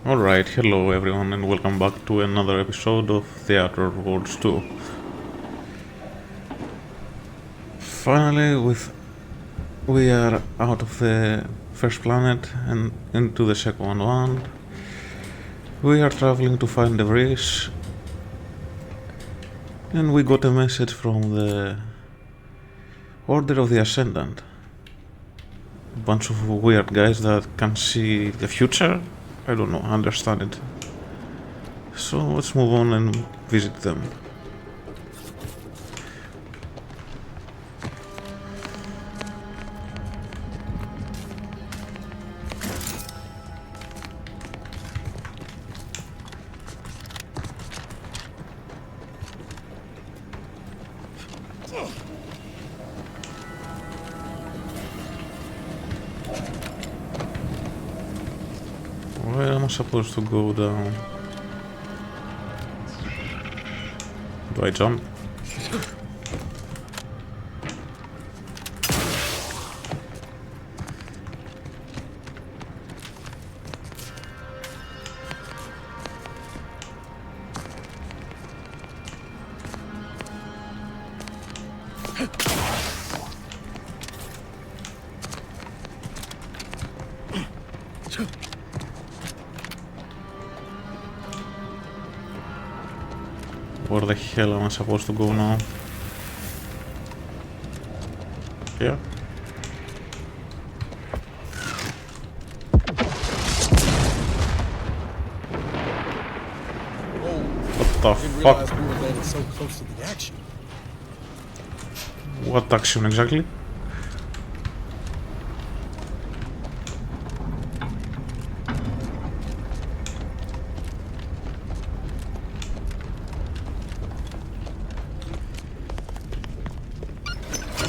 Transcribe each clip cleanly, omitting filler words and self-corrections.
Alright, hello everyone and welcome back to another episode of The Outer Worlds 2. Finally, we are out of the first planet and into the second one. We are traveling to find the Breeze, and we got a message from the Order of the Ascendant. A bunch of weird guys that can see the future. I don't know, understand it. So let's move on and visit them. Where am I supposed to go down? Do I jump? Where the hell am I supposed to go now? Yeah. What the fuck? We were landing so close to the action. What action exactly?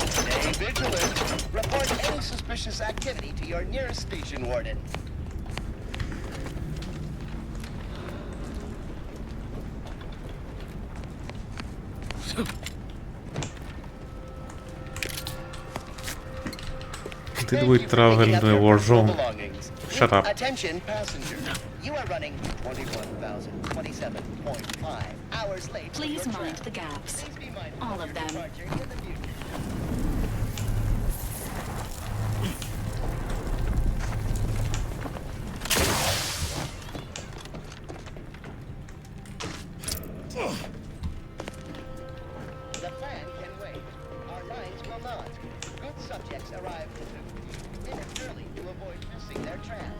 Stay vigilant. Report any suspicious activity to your nearest station warden. Did we travel the war zone? Shut up. Attention passenger. You are running 21,027.5 hours late. for Please your mind travel. the gaps. Please be mindful All of of your them. departure in the future. The plan can wait. Our lines will not. Good subjects arrive minutes early to avoid missing their trap.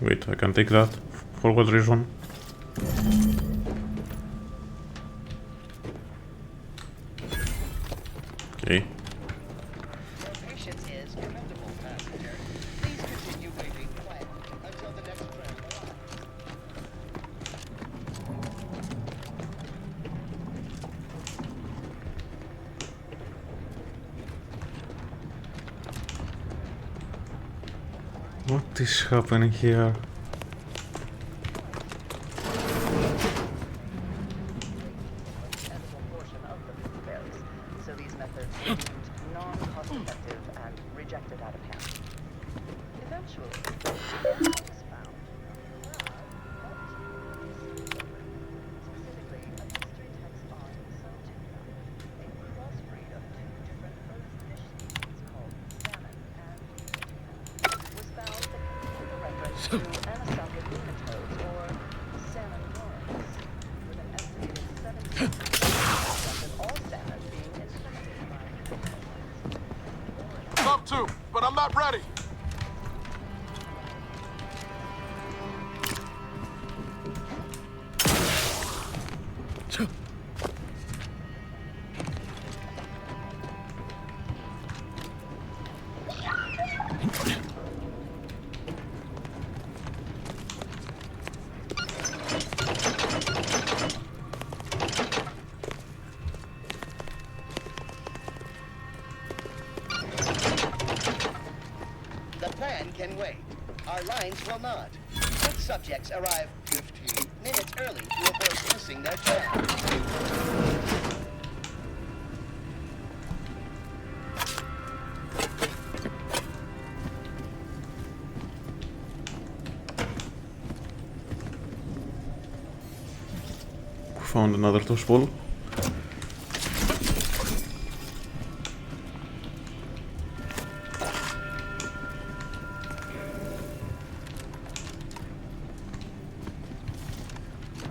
Wait, I can take that? For what reason? Okay. Your patience is commendable, passenger. Please continue waiting quietly until the next tram arrives. What is happening here? Edible portion of the blueberries, so these methods are deemed non-cost-effective and rejected out of hand. Eventually, Mural was found. Specifically, a mystery text on Subtuna, a crossbreed of two different Earth fish species called salmon and was found that contained a reference to anisotid nematodes or salmon worms, with an estimated 17% of all salmon being infected by Love to, but I'm not ready. can wait. Our lines will not. Good subjects arrive 15 minutes early to avoid missing their tram. Found another toss ball.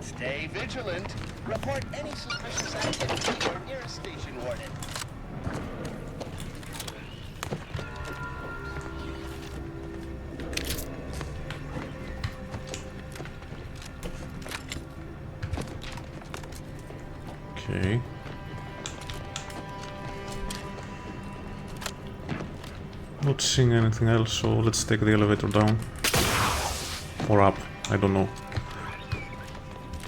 Stay vigilant. Report any suspicious activity to your nearest station warden. Okay. Not seeing anything else, so let's take the elevator down. Or up, I don't know.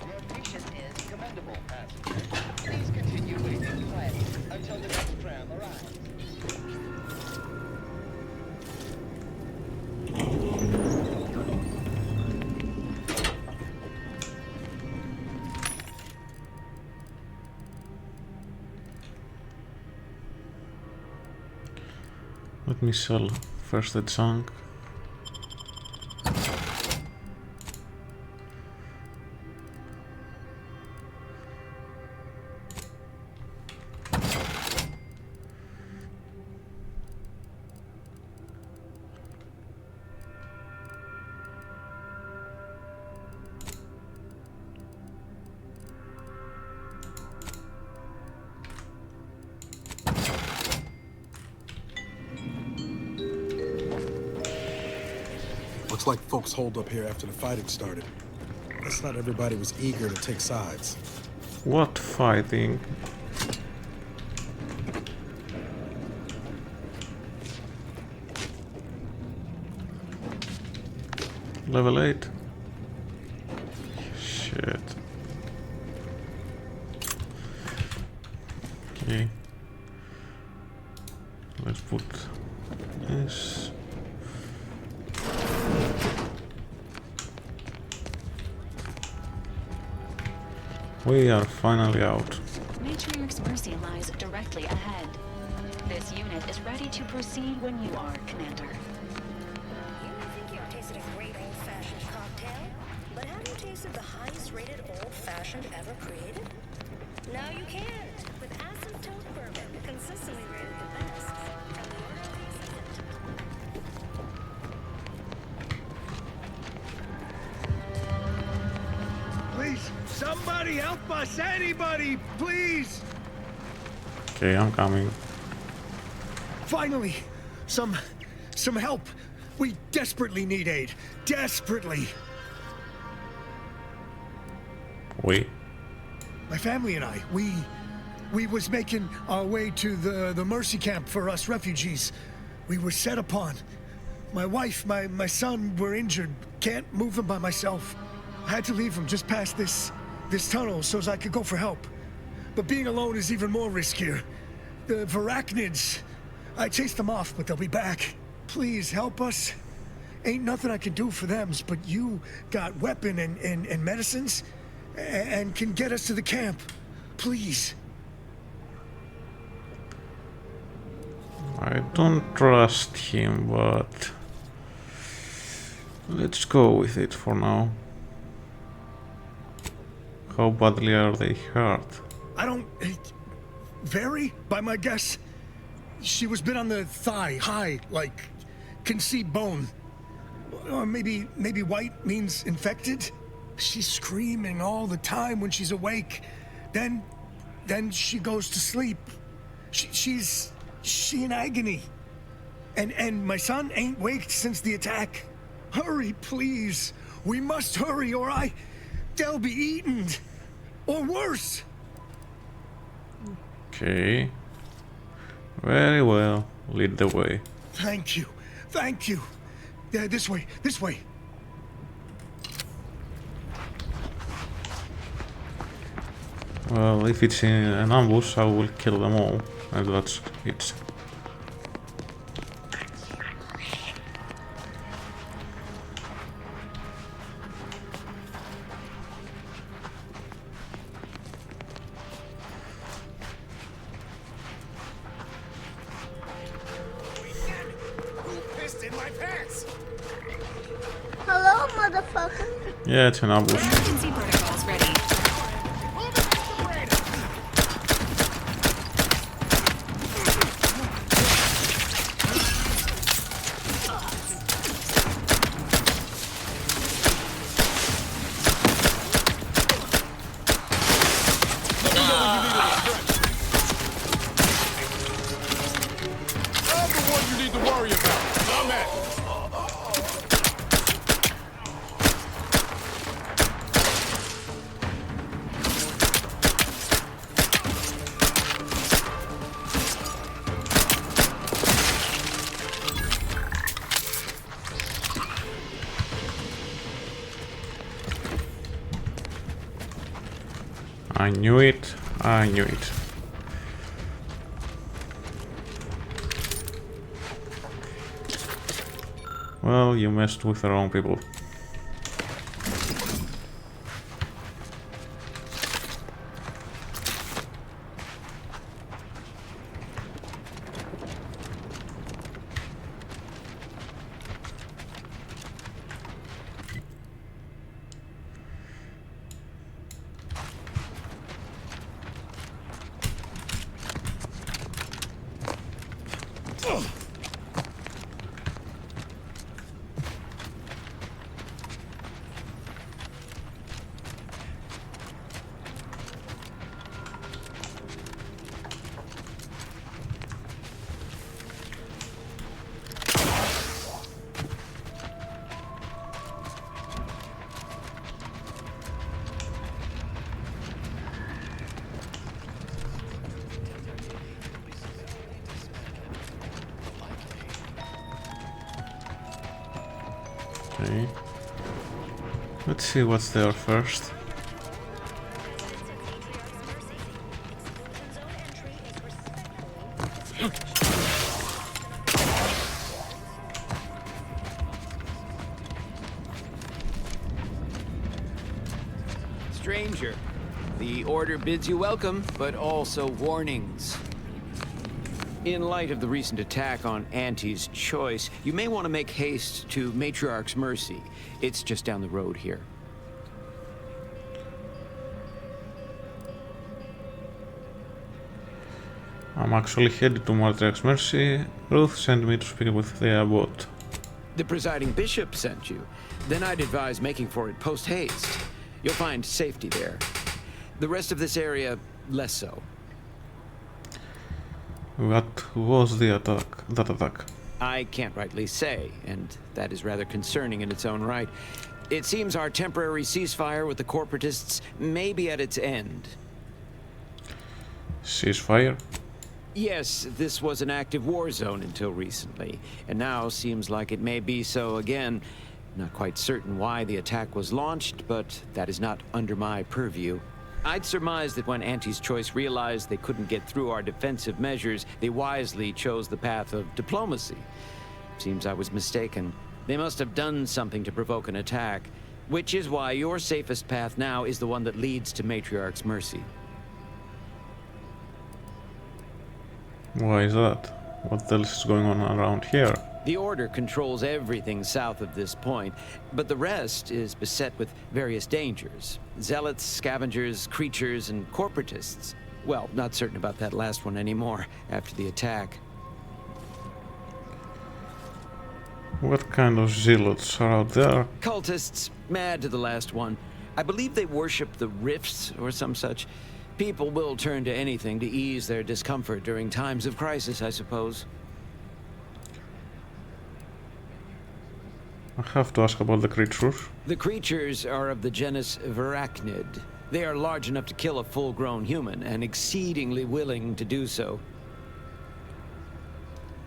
Your patience is commendable, passengers. Please continue waiting quietly until the next tram arrives. Let me sell first the junk. Looks like folks holed up here after the fighting started. Guess not everybody was eager to take sides. What fighting? Level 8? Shit. Okay. Let's put this. We are finally out. Matriarch's Mercy lies directly ahead. This unit is ready to proceed when you are, Commander. You may think you've tasted a great old-fashioned cocktail, but have you tasted the highest-rated old-fashioned ever created? Now you can, with asymptote bourbon, consistently rated the best. From the Order of the Ascendant. Please, somebody help us! Anybody, please! Okay, I'm coming. Finally, some help. We desperately need aid. Desperately. We? My family and I, we was making our way to the mercy camp for us refugees. We were set upon. My wife, my son were injured. Can't move them by myself. I had to leave them just past this tunnel so as I could go for help. But being alone is even more riskier. The Varachnids, I chased them off, but they'll be back. Please help us. Ain't nothing I can do for them, but you got weapon and medicines and can get us to the camp. Please. I don't trust him, but let's go with it for now. How badly are they hurt? I don't... Vary, by my guess. She was bit on the thigh, high, like, can see bone. Or maybe white means infected? She's screaming all the time when she's awake. Then she goes to sleep. She in agony. And my son ain't waked since the attack. Hurry, please. We must hurry, or they'll be eaten. Or worse. Okay. Very well. Lead the way. Thank you. Thank you. Yeah, this way. This way. Well, if it's in an ambush, I will kill them all. And that's it. my pants! Hello, motherfucker. Yeah, it's an ambush. Emergency protocols ready. I'm the one you need to worry about. I'm at. I knew it. I knew it. Well, you messed with the wrong people. Okay. Let's see what's there first. Stranger, the Order bids you welcome, but also warnings. In light of the recent attack on Auntie's Choice, you may want to make haste to Matriarch's Mercy. It's just down the road here. I'm actually headed to Matriarch's Mercy. Ruth sent me to speak with the abbot. The presiding bishop sent you. Then I'd advise making for it post-haste. You'll find safety there. The rest of this area, less so. What was the attack? That attack? I can't rightly say, and that is rather concerning in its own right. It seems our temporary ceasefire with the corporatists may be at its end. Ceasefire? Yes, this was an active war zone until recently, and now seems like it may be so again. Not quite certain why the attack was launched, but that is not under my purview. I'd surmise that when Auntie's Choice realized they couldn't get through our defensive measures, they wisely chose the path of diplomacy. Seems I was mistaken. They must have done something to provoke an attack, which is why your safest path now is the one that leads to Matriarch's Mercy. Why is that? What else is going on around here? The Order controls everything south of this point, but the rest is beset with various dangers. Zealots, scavengers, creatures, and corporatists. Well, not certain about that last one anymore, after the attack. What kind of zealots are out there? Cultists, mad to the last one. I believe they worship the rifts or some such. People will turn to anything to ease their discomfort during times of crisis, I suppose. I have to ask about the creatures. The creatures are of the genus Verachnid. They are large enough to kill a full-grown human, and exceedingly willing to do so.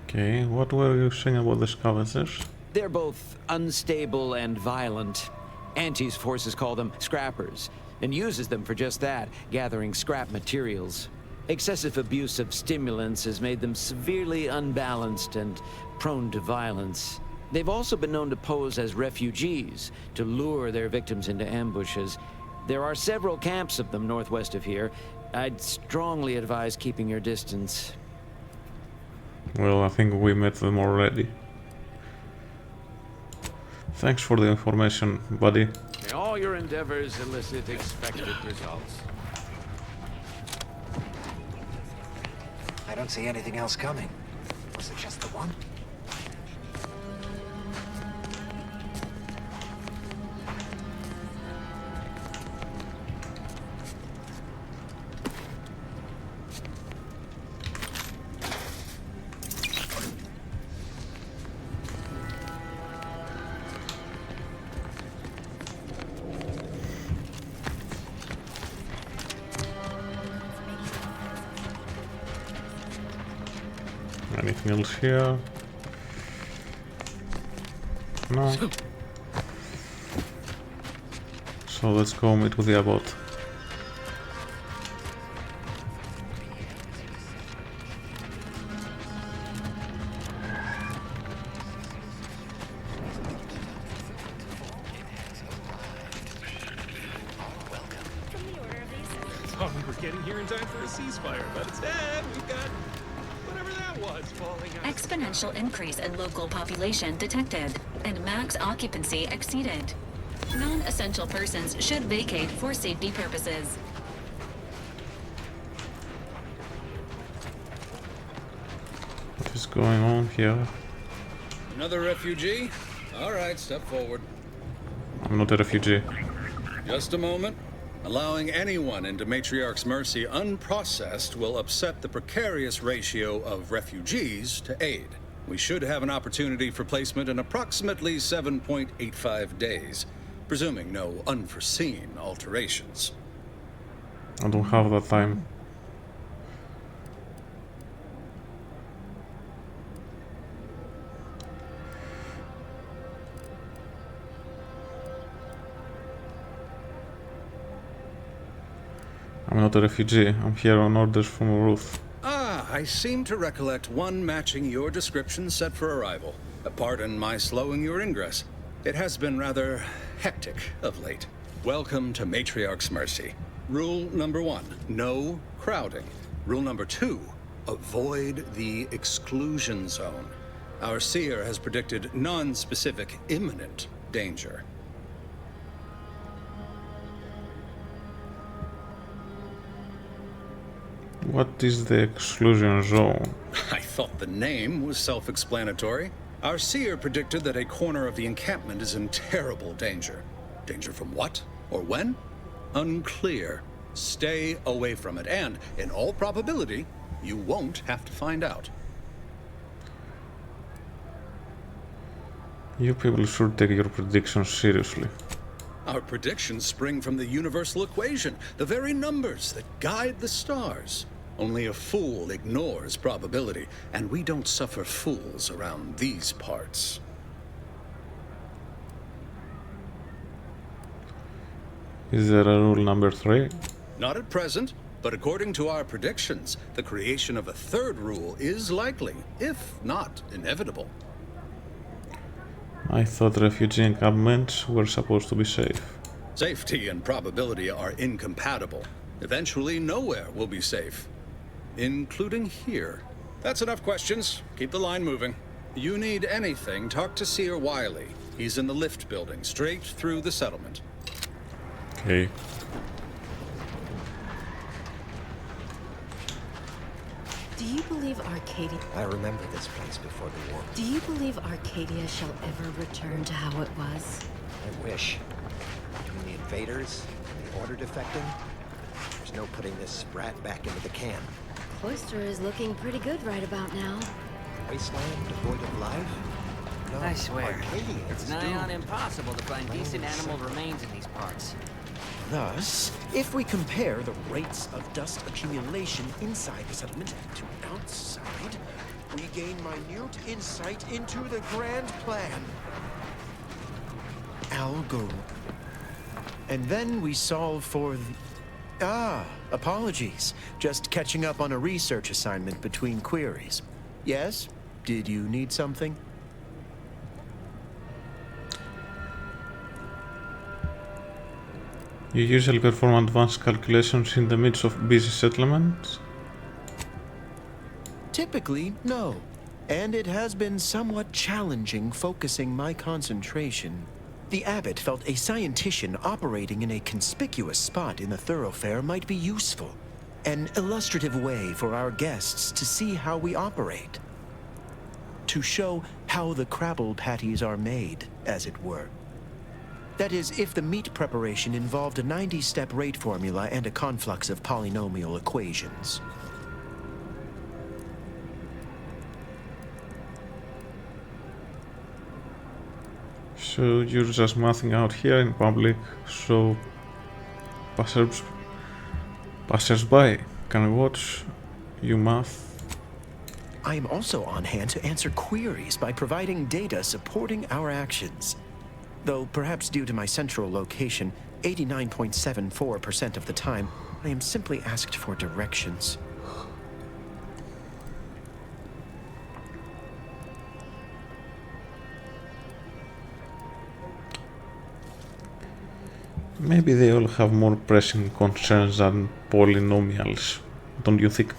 Okay, what were you saying about the scavengers? They're both unstable and violent. Auntie's forces call them scrappers, and uses them for just that, gathering scrap materials. Excessive abuse of stimulants has made them severely unbalanced and prone to violence. They've also been known to pose as refugees, to lure their victims into ambushes. There are several camps of them northwest of here. I'd strongly advise keeping your distance. Well, I think we met them already. Thanks for the information, buddy. May all your endeavors elicit expected results. I don't see anything else coming. Was it just the one? Anything else here? No. So let's go meet with the abbot. Thought we were getting here in time for a ceasefire, but instead we've got whatever that was falling out. Exponential increase in local population detected, and max occupancy exceeded. Non-essential persons should vacate for safety purposes. What is going on here? Another refugee? All right, step forward. I'm not a refugee. Just a moment. Allowing anyone into Matriarch's mercy unprocessed will upset the precarious ratio of refugees to aid. We should have an opportunity for placement in approximately 7.85 days, presuming no unforeseen alterations. I don't have that time. I'm not a refugee. I'm here on orders from Ruth. Ah, I seem to recollect one matching your description set for arrival. Pardon my slowing your ingress. It has been rather hectic of late. Welcome to Matriarch's Mercy. Rule number 1, no crowding. Rule number 2, avoid the exclusion zone. Our seer has predicted non-specific imminent danger. What is the exclusion zone? I thought the name was self-explanatory. Our seer predicted that a corner of the encampment is in terrible danger. Danger from what? Or when? Unclear. Stay away from it, and, in all probability, you won't have to find out. You people should take your predictions seriously. Our predictions spring from the universal equation, the very numbers that guide the stars. Only a fool ignores probability, and we don't suffer fools around these parts. Is there a rule number 3? Not at present, but according to our predictions, the creation of a third rule is likely, if not inevitable. I thought refugee encampments were supposed to be safe. Safety and probability are incompatible. Eventually, nowhere will be safe. Including here. That's enough questions. Keep the line moving. You need anything, talk to Seer Wiley. He's in the lift building, straight through the settlement. Okay. Do you believe Arcadia... I remember this place before the war. Do you believe Arcadia shall ever return to how it was? I wish. Between the invaders and the Order defecting, there's no putting this sprat back into the can. Cloister is looking pretty good right about now. Wasteland devoid of life? No, I swear, Arcadia it's is nigh doomed. on impossible to find decent animal remains in these parts. Thus, if we compare the rates of dust accumulation inside the settlement to outside, we gain minute insight into the grand plan. Algorithm. And then we solve for the... apologies. Just catching up on a research assignment between queries. Yes? Did you need something? You usually perform advanced calculations in the midst of busy settlements? Typically, no. and it has been somewhat challenging focusing my concentration. The abbot felt a scientician operating in a conspicuous spot in the thoroughfare might be useful. An illustrative way for our guests to see how we operate. To show how the crabble patties are made, as it were. That is, if the meat preparation involved a 90-step rate formula and a conflux of polynomial equations. So you're just mathing out here in public, so passers-by can watch you math. I am also on hand to answer queries by providing data supporting our actions. Though perhaps due to my central location, 89.74% of the time, I am simply asked for directions. Maybe they all have more pressing concerns than polynomials, don't you think?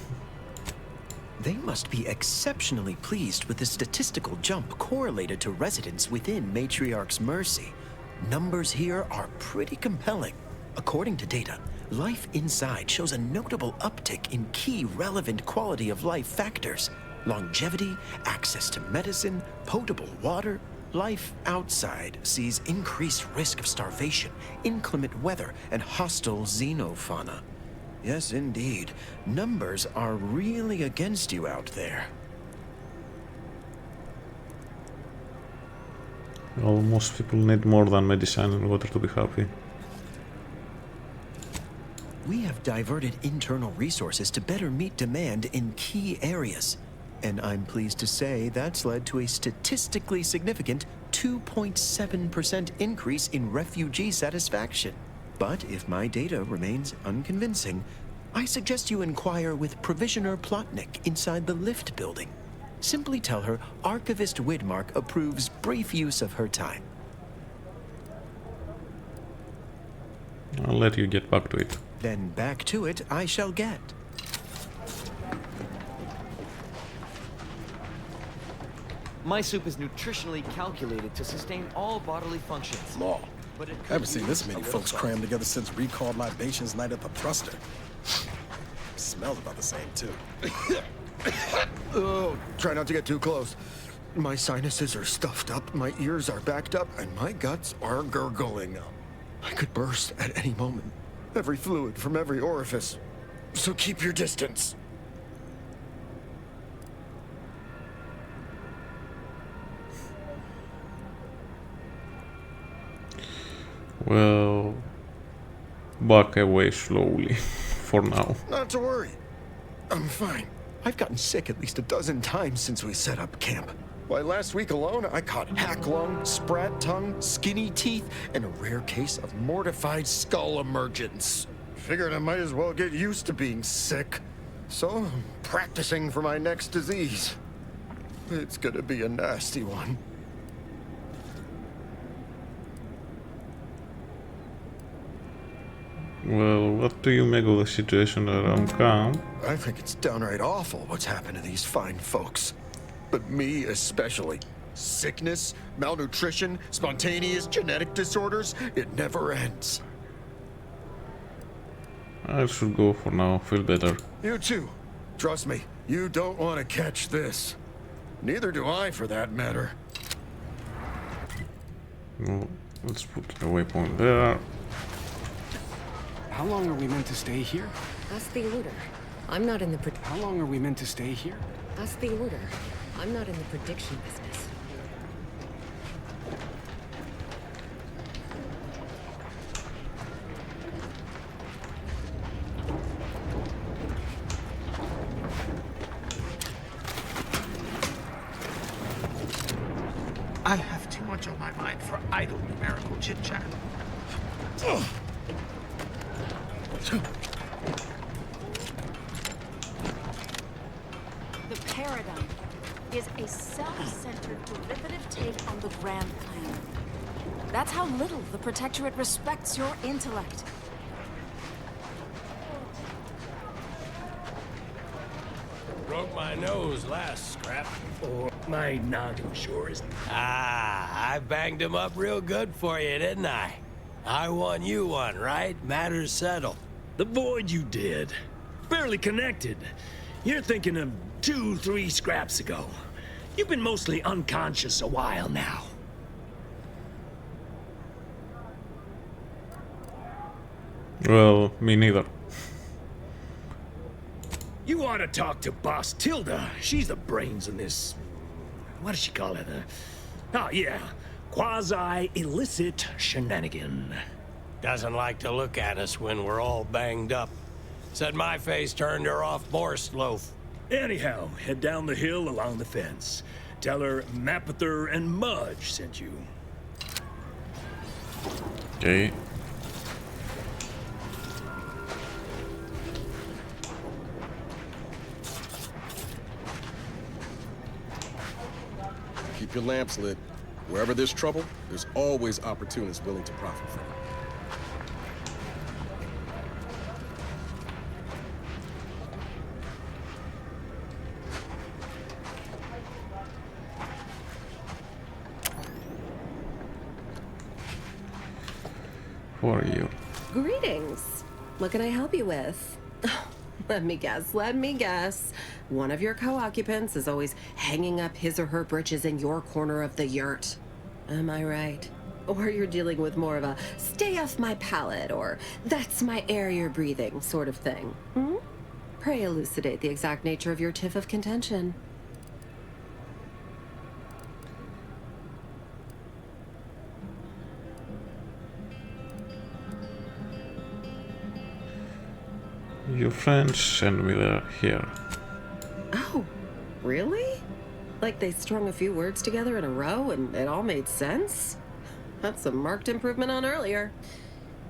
They must be exceptionally pleased with the statistical jump correlated to residents within Matriarch's Mercy. Numbers here are pretty compelling. According to data, life inside shows a notable uptick in key relevant quality of life factors. Longevity, access to medicine, potable water. Life outside sees increased risk of starvation, inclement weather, and hostile xenofauna. Yes, indeed. Numbers are really against you out there. Well, most people need more than medicine and water to be happy. We have diverted internal resources to better meet demand in key areas. And I'm pleased to say that's led to a statistically significant 2.7% increase in refugee satisfaction. But if my data remains unconvincing, I suggest you inquire with Provisioner Plotnik inside the lift building. Simply tell her Archivist Widmark approves brief use of her time. I'll let you get back to it. Then back to it I shall get. My soup is nutritionally calculated to sustain all bodily functions. Law. But it I haven't seen this many folks crammed together since recalled libations night at the thruster. Smells about the same, too. Oh, try not to get too close. My sinuses are stuffed up, my ears are backed up, and my guts are gurgling. I could burst at any moment. Every fluid from every orifice. So keep your distance. Well, back away slowly, for now. Not to worry. I'm fine. I've gotten sick at least a dozen times since we set up camp. Why, last week alone, I caught hack lung, sprat tongue, skinny teeth, and a rare case of mortified skull emergence. Figured I might as well get used to being sick. So, I'm practicing for my next disease. It's gonna be a nasty one. Well, what do you make of the situation around camp? I think it's downright awful what's happened to these fine folks. But me especially. Sickness, malnutrition, spontaneous genetic disorders, it never ends. I should go for now, feel better. You too. Trust me, you don't want to catch this. Neither do I, for that matter. Well, let's put a waypoint there. How long are we meant to stay here? Ask the order. I'm not in the How long are we meant to stay here? Ask the order. I'm not in the prediction business. I have too much on my mind for idle numerical chit-chat. The paradigm is a self-centered derivative take on the grand plan. That's how little the Protectorate respects your intellect. Broke my nose last scrap. Oh, my noggin sure is. Ah, I banged him up real good for you, didn't I? I won you one, right? Matters settled. The void you did. Barely connected. You're thinking of 2-3 scraps ago. You've been mostly unconscious a while now. Well, me neither. You ought to talk to Boss Tilda. She's the brains in this... What does she call it? Oh, yeah. Quasi-illicit shenanigan. Doesn't like to look at us when we're all banged up. Said my face turned her off Borscht loaf. Anyhow, head down the hill along the fence. Tell her Mapother and Mudge sent you. Okay. Keep your lamps lit. Wherever there's trouble, there's always opportunists willing to profit from it. Who are you? Greetings. What can I help you with? Let me guess. One of your co-occupants is always hanging up his or her britches in your corner of the yurt. Am I right? Or you're dealing with more of a stay off my palate or that's my air you're breathing sort of thing. Hmm? Pray elucidate the exact nature of your tiff of contention. Your friends sent me there here. Oh, really? Like they strung a few words together in a row and it all made sense? That's a marked improvement on earlier.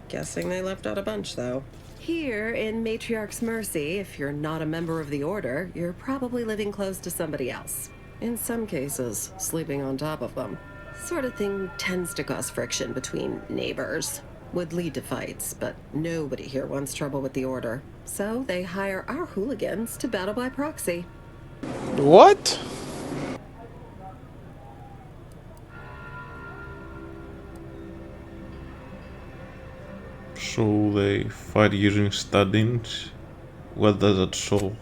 Guessing they left out a bunch, though. Here in Matriarch's Mercy, if you're not a member of the Order, you're probably living close to somebody else. In some cases, sleeping on top of them. Sort of thing tends to cause friction between neighbors. Would lead to fights, but nobody here wants trouble with the Order. So they hire our hooligans to battle by proxy. What? So they fight using stand-ins? What does that solve?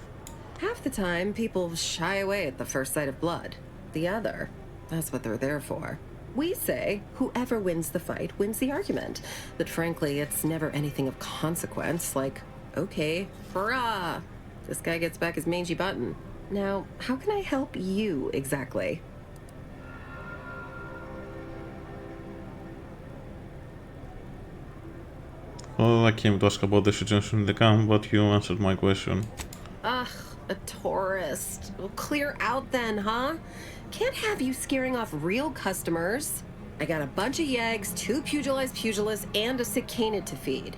Half the time, people shy away at the first sight of blood. The other, that's what they're there for. We say whoever wins the fight wins the argument. But frankly, it's never anything of consequence, like, okay, hurrah! This guy gets back his mangy button. Now, how can I help you exactly? Well, I came to ask about the situation in the camp, but you answered my question. Ugh, a tourist. Well, clear out then, huh? Can't have you scaring off real customers. I got a bunch of yeggs, 2 pugilists, and a sick canid to feed.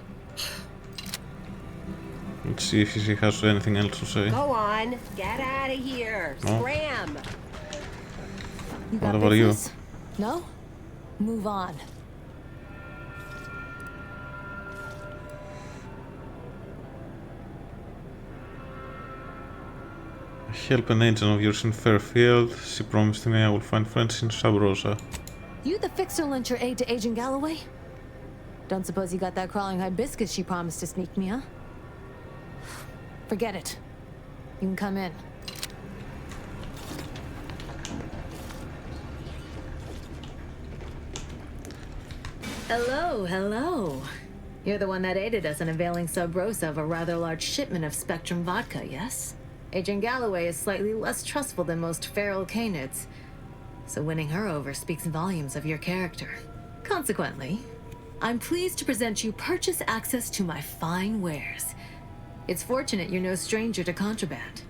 Let's see if she has anything else to say. Go on, get out of here. No. Scram. What about you? No? Move on. I help an agent of yours in Fairfield. She promised me I will find friends in Sub Rosa. You the fixer lent your aid to Agent Galloway? Don't suppose you got that crawling hibiscus she promised to sneak me, huh? Forget it. You can come in. Hello. You're the one that aided us in availing Sub Rosa of a rather large shipment of Spectrum vodka, yes? Agent Galloway is slightly less trustful than most feral canids, so winning her over speaks volumes of your character. Consequently, I'm pleased to present you purchase access to my fine wares. It's fortunate you're no stranger to contraband.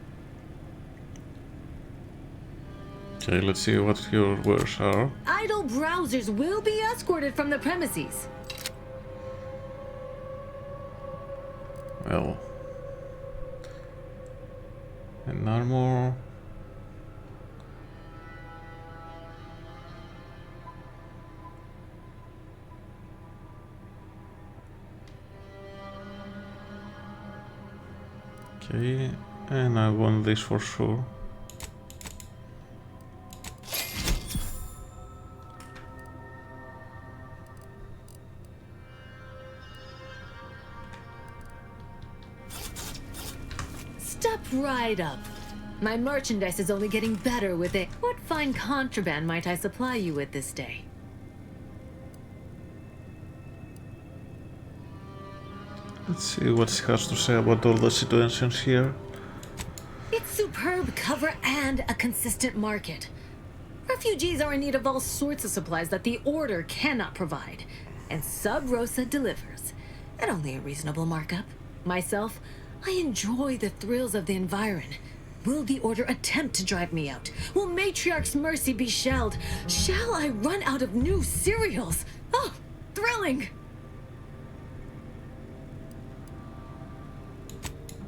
Okay, let's see what your wares are. Idle browsers will be escorted from the premises. Well, an armor. Okay, And I want this for sure. Step right up. My merchandise is only getting better with it. What fine contraband might I supply you with this day? Let's see what she has to say about all the situations here. It's superb cover and a consistent market. Refugees are in need of all sorts of supplies that the Order cannot provide. And Sub Rosa delivers. At only a reasonable markup. Myself, I enjoy the thrills of the environ. Will the Order attempt to drive me out? Will Matriarch's mercy be shelled? Shall I run out of new cereals? Oh, thrilling!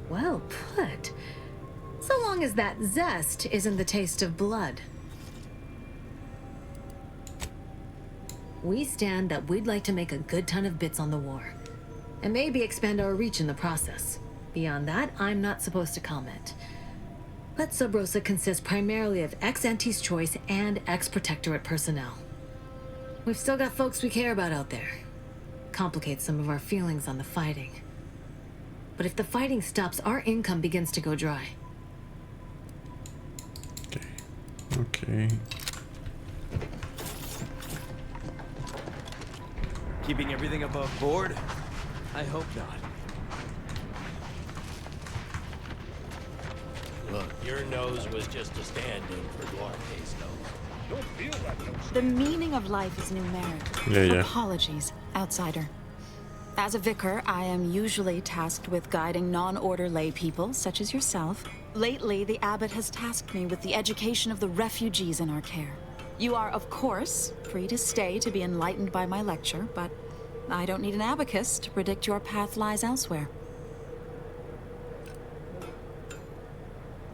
Well put. So long as that zest isn't the taste of blood. We stand that we'd like to make a good ton of bits on the war. And maybe expand our reach in the process. Beyond that, I'm not supposed to comment. But Sub Rosa consists primarily of ex-Anti's Choice and ex-Protectorate personnel. We've still got folks we care about out there. Complicates some of our feelings on the fighting. But if the fighting stops, our income begins to go dry. Okay. Keeping everything above board? I hope not. Look, your nose was just a stand-in for Duarte's nose. Don't feel that nose. The meaning of life is numeric. Yeah. Apologies, outsider. As a vicar, I am usually tasked with guiding non-order lay people, such as yourself. Lately, the abbot has tasked me with the education of the refugees in our care. You are, of course, free to stay to be enlightened by my lecture, but I don't need an abacus to predict your path lies elsewhere.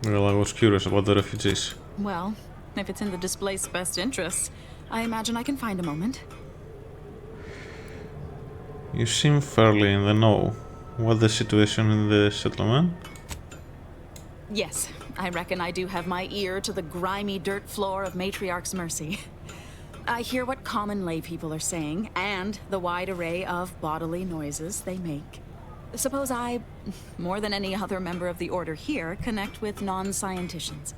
Well, I was curious about the refugees. Well, if it's in the displaced's best interests, I imagine I can find a moment. You seem fairly in the know. What's the situation in the settlement? Yes, I reckon I do have my ear to the grimy dirt floor of Matriarch's Mercy. I hear what common lay people are saying, and the wide array of bodily noises they make. Suppose I, more than any other member of the Order here, connect with non-scienticians.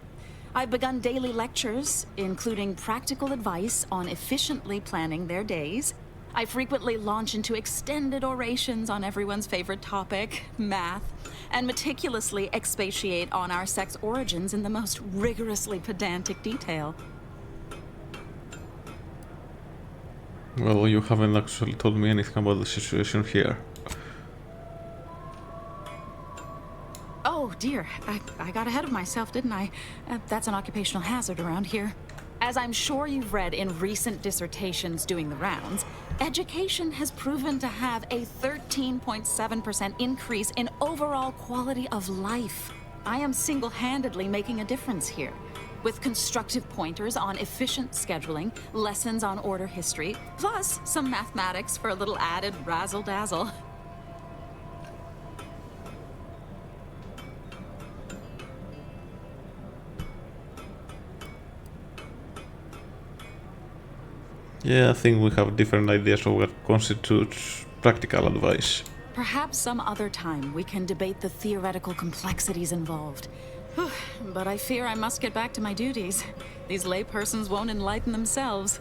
I've begun daily lectures, including practical advice on efficiently planning their days. I frequently launch into extended orations on everyone's favorite topic, math, and meticulously expatiate on our sex origins in the most rigorously pedantic detail. Well, you haven't actually told me anything about the situation here. Oh dear, I got ahead of myself, didn't I? That's an occupational hazard around here. As I'm sure you've read in recent dissertations doing the rounds, education has proven to have a 13.7% increase in overall quality of life. I am single-handedly making a difference here, with constructive pointers on efficient scheduling, lessons on order history, plus some mathematics for a little added razzle-dazzle. Yeah, I think we have different ideas of what constitutes practical advice. Perhaps some other time we can debate the theoretical complexities involved. But I fear I must get back to my duties. These laypersons won't enlighten themselves.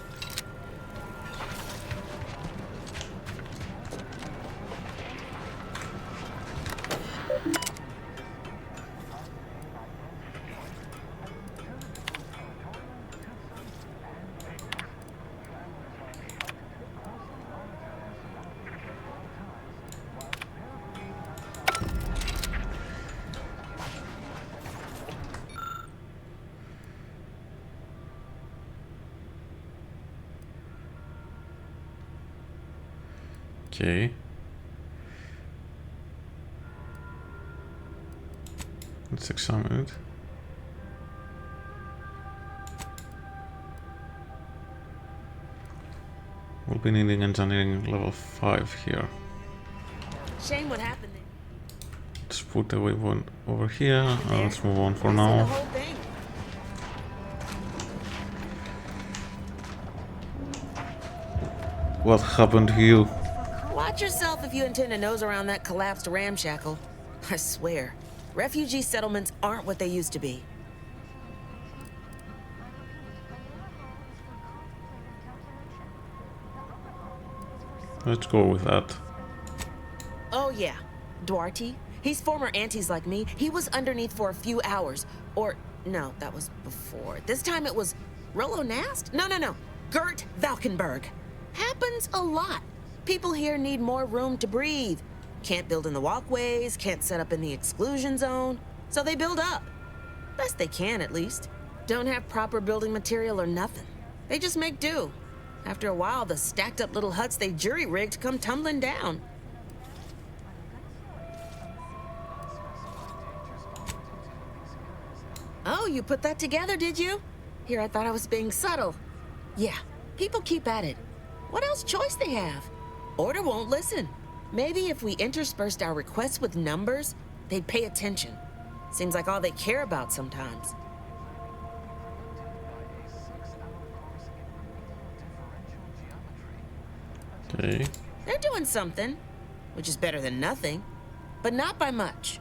Okay. Let's examine it. We'll be needing engineering level 5 here. Shame what happened there. Let's put the waypoint over here. Let's move on for now. What happened to you? Watch yourself if you intend to nose around that collapsed ramshackle. I swear, refugee settlements aren't what they used to be. Let's go with that. Oh yeah, Duarte. He's former aunties like me. He was underneath for a few hours. Or, no, that was before. This time it was Rollo Nast? No. Gert Valkenburg. Happens a lot. People here need more room to breathe. Can't build in the walkways, can't set up in the exclusion zone. So they build up. Best they can, at least. Don't have proper building material or nothing. They just make do. After a while, the stacked up little huts they jury-rigged come tumbling down. Oh, you put that together, did you? Here, I thought I was being subtle. Yeah, people keep at it. What else choice they have? Order won't listen. Maybe if we interspersed our requests with numbers, they'd pay attention. Seems like all they care about sometimes. Okay. They're doing something, which is better than nothing, but not by much.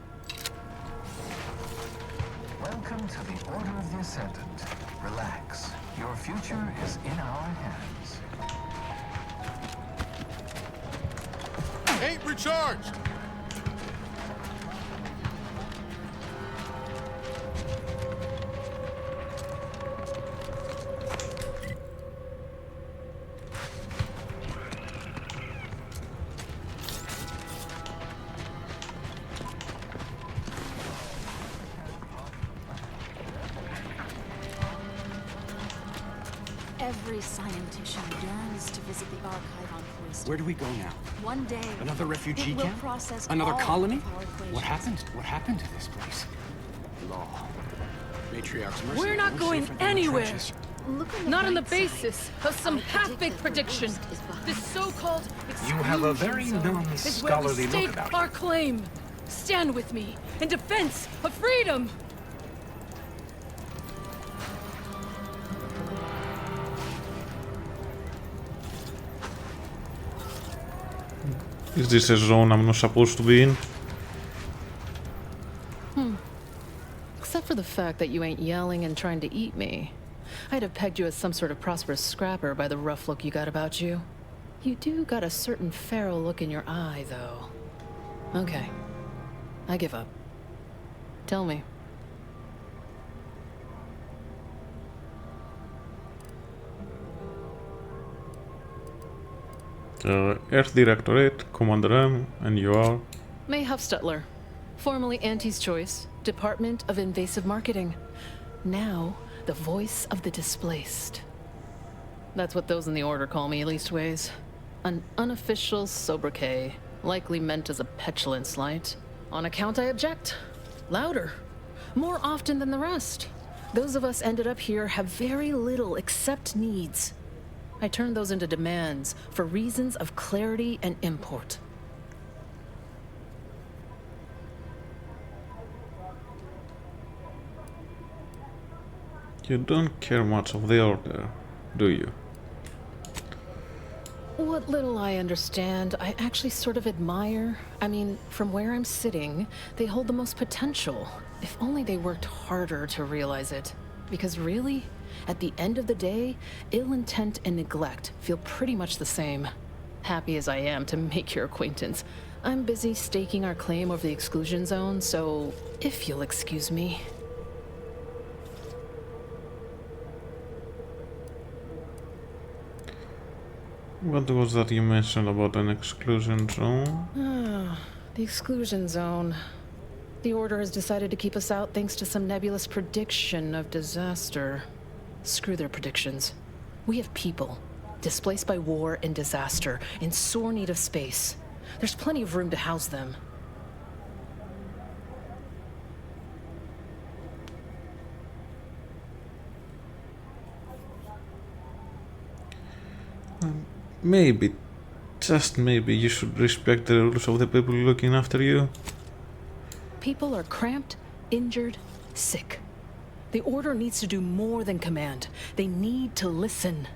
Welcome to the Order of the Ascendant. Relax. Your future is in our hands. Ain't recharged! Every scientist yearns to visit the archive on Cloister. Where do we go now? One day, Another refugee it will camp? process Another all colony? of our equations. What happened? What happened to this place? Law. Matriarch's mercy. We're not going safer than the anywhere. trenches. Not on the basis of some half-baked prediction. This so-called You have a very exclusion zone is where we non-scholarly look stake about our claim. Stand with me in defense of freedom. Is this a zone I'm not supposed to be in? Except for the fact that you ain't yelling and trying to eat me. I'd have pegged you as some sort of prosperous scrapper by the rough look you got about you. You do got a certain feral look in your eye, though. Okay. I give up. Tell me. Earth Directorate, Commander M, and you are? May Huffstutler, formerly Auntie's Choice, Department of Invasive Marketing. Now, the voice of the displaced. That's what those in the Order call me, leastways. An unofficial sobriquet, likely meant as a petulant slight. On account I object. Louder. More often than the rest. Those of us ended up here have very little except needs. I turn those into demands for reasons of clarity and import. You don't care much of the Order, do you? What little I understand, I actually sort of admire. I mean, from where I'm sitting, they hold the most potential. If only they worked harder to realize it. Because really, at the end of the day, ill intent and neglect feel pretty much the same. Happy as I am to make your acquaintance, I'm busy staking our claim over the exclusion zone, so if you'll excuse me. What was that you mentioned about an exclusion zone? The exclusion zone. The Order has decided to keep us out thanks to some nebulous prediction of disaster. Screw their predictions. We have people, displaced by war and disaster, in sore need of space. There's plenty of room to house them. Maybe, just maybe, you should respect the rules of the people looking after you. people are cramped, injured, sick. The Order needs to do more than command. They need to listen.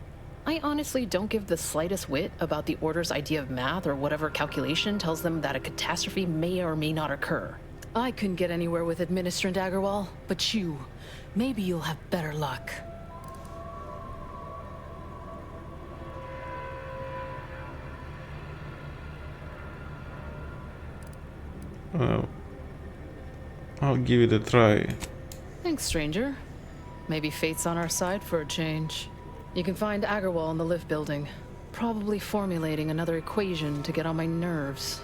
I honestly don't give the slightest whit about the Order's idea of math or whatever calculation tells them that a catastrophe may or may not occur. I couldn't get anywhere with Administrant Agarwal, but you, maybe you'll have better luck. Well, I'll give it a try. Thanks, stranger. Maybe fate's on our side for a change. You can find Agarwal in the lift building, probably formulating another equation to get on my nerves.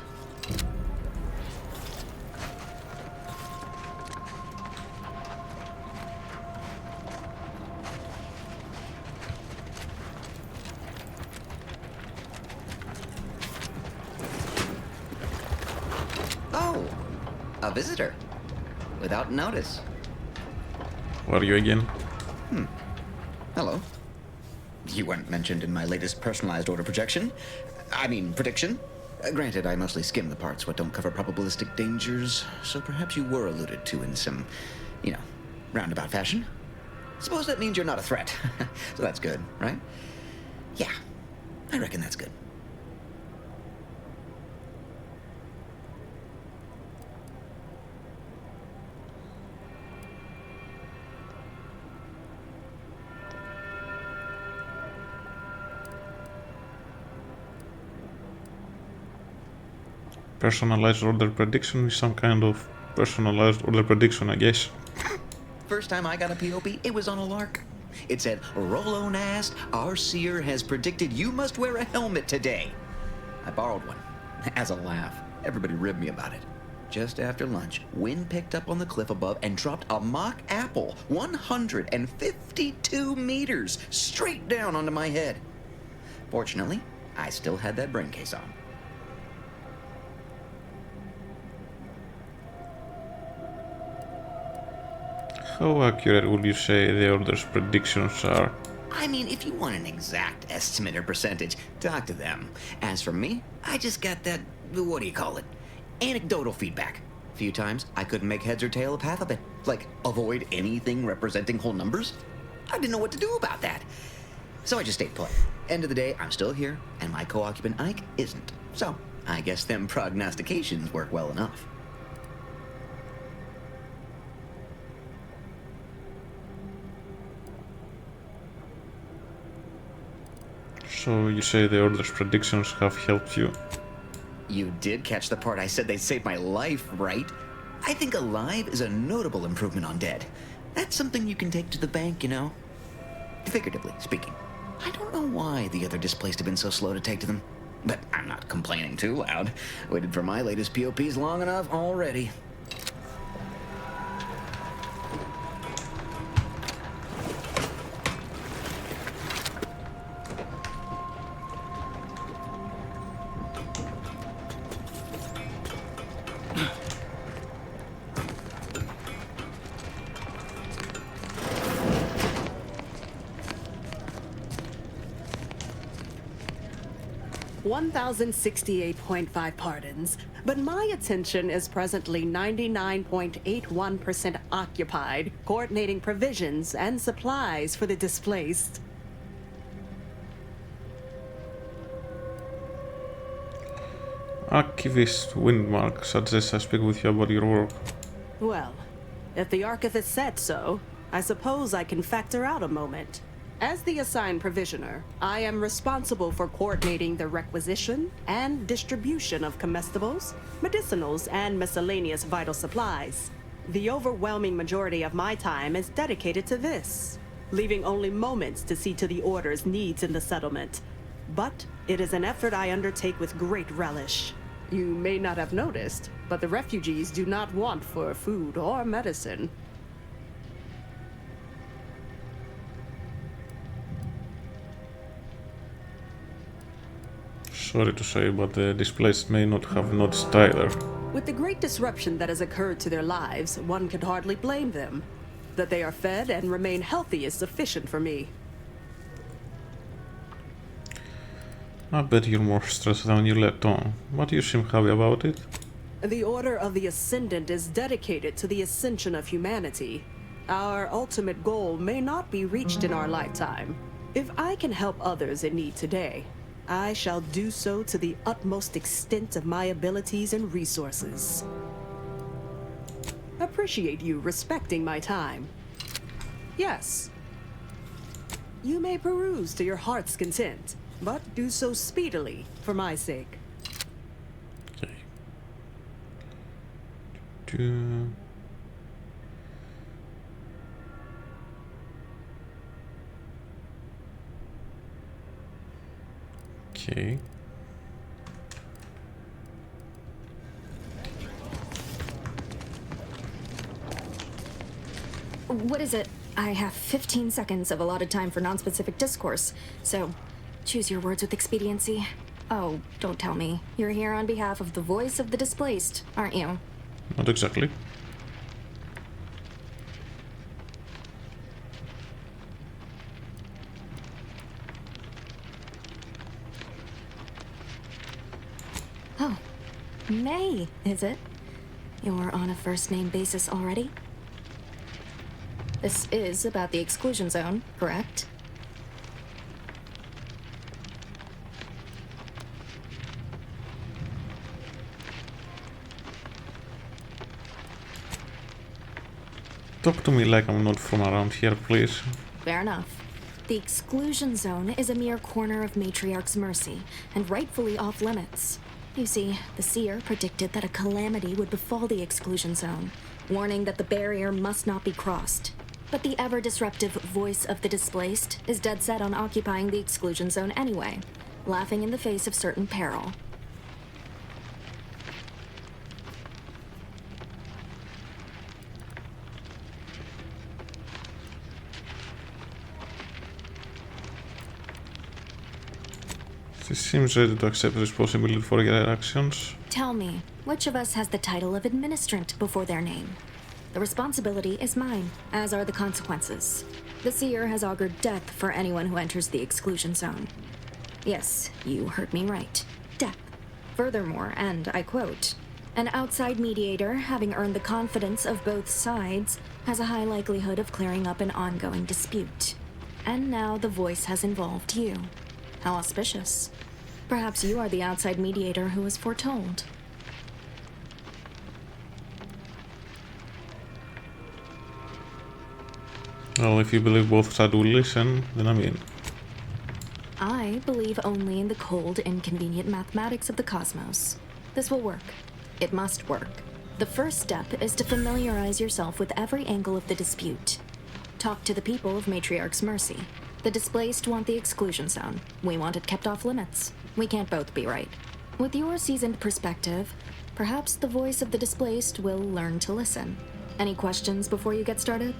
Oh, a visitor. Without notice. Who are you again? Hello. You weren't mentioned in my latest personalized order projection. I mean, prediction. Granted, I mostly skim the parts what don't cover probabilistic dangers, so perhaps you were alluded to in some, roundabout fashion. Suppose that means you're not a threat. So that's good, right? Yeah, I reckon that's good. Personalized order prediction is some kind of personalized order prediction, I guess. First time I got a POP, it was on a lark. It said, Rolo Nast, our seer has predicted you must wear a helmet today. I borrowed one, as a laugh. Everybody ribbed me about it. Just after lunch, wind picked up on the cliff above and dropped a mock apple 152 meters straight down onto my head. Fortunately, I still had that brain case on. How accurate would you say the Order's predictions are? I mean, if you want an exact estimate or percentage, talk to them. As for me, I just got that, what do you call it? Anecdotal feedback. A few times, I couldn't make heads or tail of half of it. Like, avoid anything representing whole numbers? I didn't know what to do about that. So I just stayed put. End of the day, I'm still here, and my co-occupant Ike isn't. So, I guess them prognostications work well enough. So you say the Order's predictions have helped you? You did catch the part I said they'd save my life, right? I think alive is a notable improvement on dead. That's something you can take to the bank, Figuratively speaking. I don't know why the other displaced have been so slow to take to them. But I'm not complaining too loud. Waited for my latest POPs long enough already. $1,068.5 pardons, but my attention is presently 99.81% occupied, coordinating provisions and supplies for the displaced. Archivist Windmark suggests I speak with you about your work. Well, if the archivist said so, I suppose I can factor out a moment. As the assigned provisioner, I am responsible for coordinating the requisition and distribution of comestibles, medicinals, and miscellaneous vital supplies. The overwhelming majority of my time is dedicated to this, leaving only moments to see to the Order's needs in the settlement. But it is an effort I undertake with great relish. You may not have noticed, but the refugees do not want for food or medicine. Sorry to say, but the displaced may not have noticed either. With the great disruption that has occurred to their lives, one can hardly blame them. That they are fed and remain healthy is sufficient for me. I bet you're more stressed than you let on, but you seem happy about it. The Order of the Ascendant is dedicated to the ascension of humanity. Our ultimate goal may not be reached in our lifetime. If I can help others in need today, I shall do so to the utmost extent of my abilities and resources. Appreciate you respecting my time. Yes. You may peruse to your heart's content, but do so speedily for my sake. Okay. Okay. What is it? I have 15 seconds of allotted time for non-specific discourse, so choose your words with expediency. Oh, don't tell me. You're here on behalf of the voice of the displaced, aren't you? Not exactly. Oh, May, is it? You're on a first-name basis already? This is about the exclusion zone, correct? Talk to me like I'm not from around here, please. Fair enough. The exclusion zone is a mere corner of Matriarch's mercy, and rightfully off limits. You see, the seer predicted that a calamity would befall the exclusion zone, warning that the barrier must not be crossed. But the ever-disruptive voice of the displaced is dead set on occupying the exclusion zone anyway, laughing in the face of certain peril. She seems ready to accept responsibility for your actions. Tell me, which of us has the title of administrant before their name? The responsibility is mine, as are the consequences. The seer has augured death for anyone who enters the exclusion zone. Yes, you heard me right. Death. Furthermore, and I quote, an outside mediator, having earned the confidence of both sides, has a high likelihood of clearing up an ongoing dispute. And now the voice has involved you. How auspicious. Perhaps you are the outside mediator who was foretold. Well, if you believe both sides will listen, then I'm in. I believe only in the cold, inconvenient mathematics of the cosmos. This will work. It must work. The first step is to familiarize yourself with every angle of the dispute. Talk to the people of Matriarch's mercy. The displaced want the exclusion zone. We want it kept off limits. We can't both be right. With your seasoned perspective, perhaps the voice of the displaced will learn to listen. Any questions before you get started?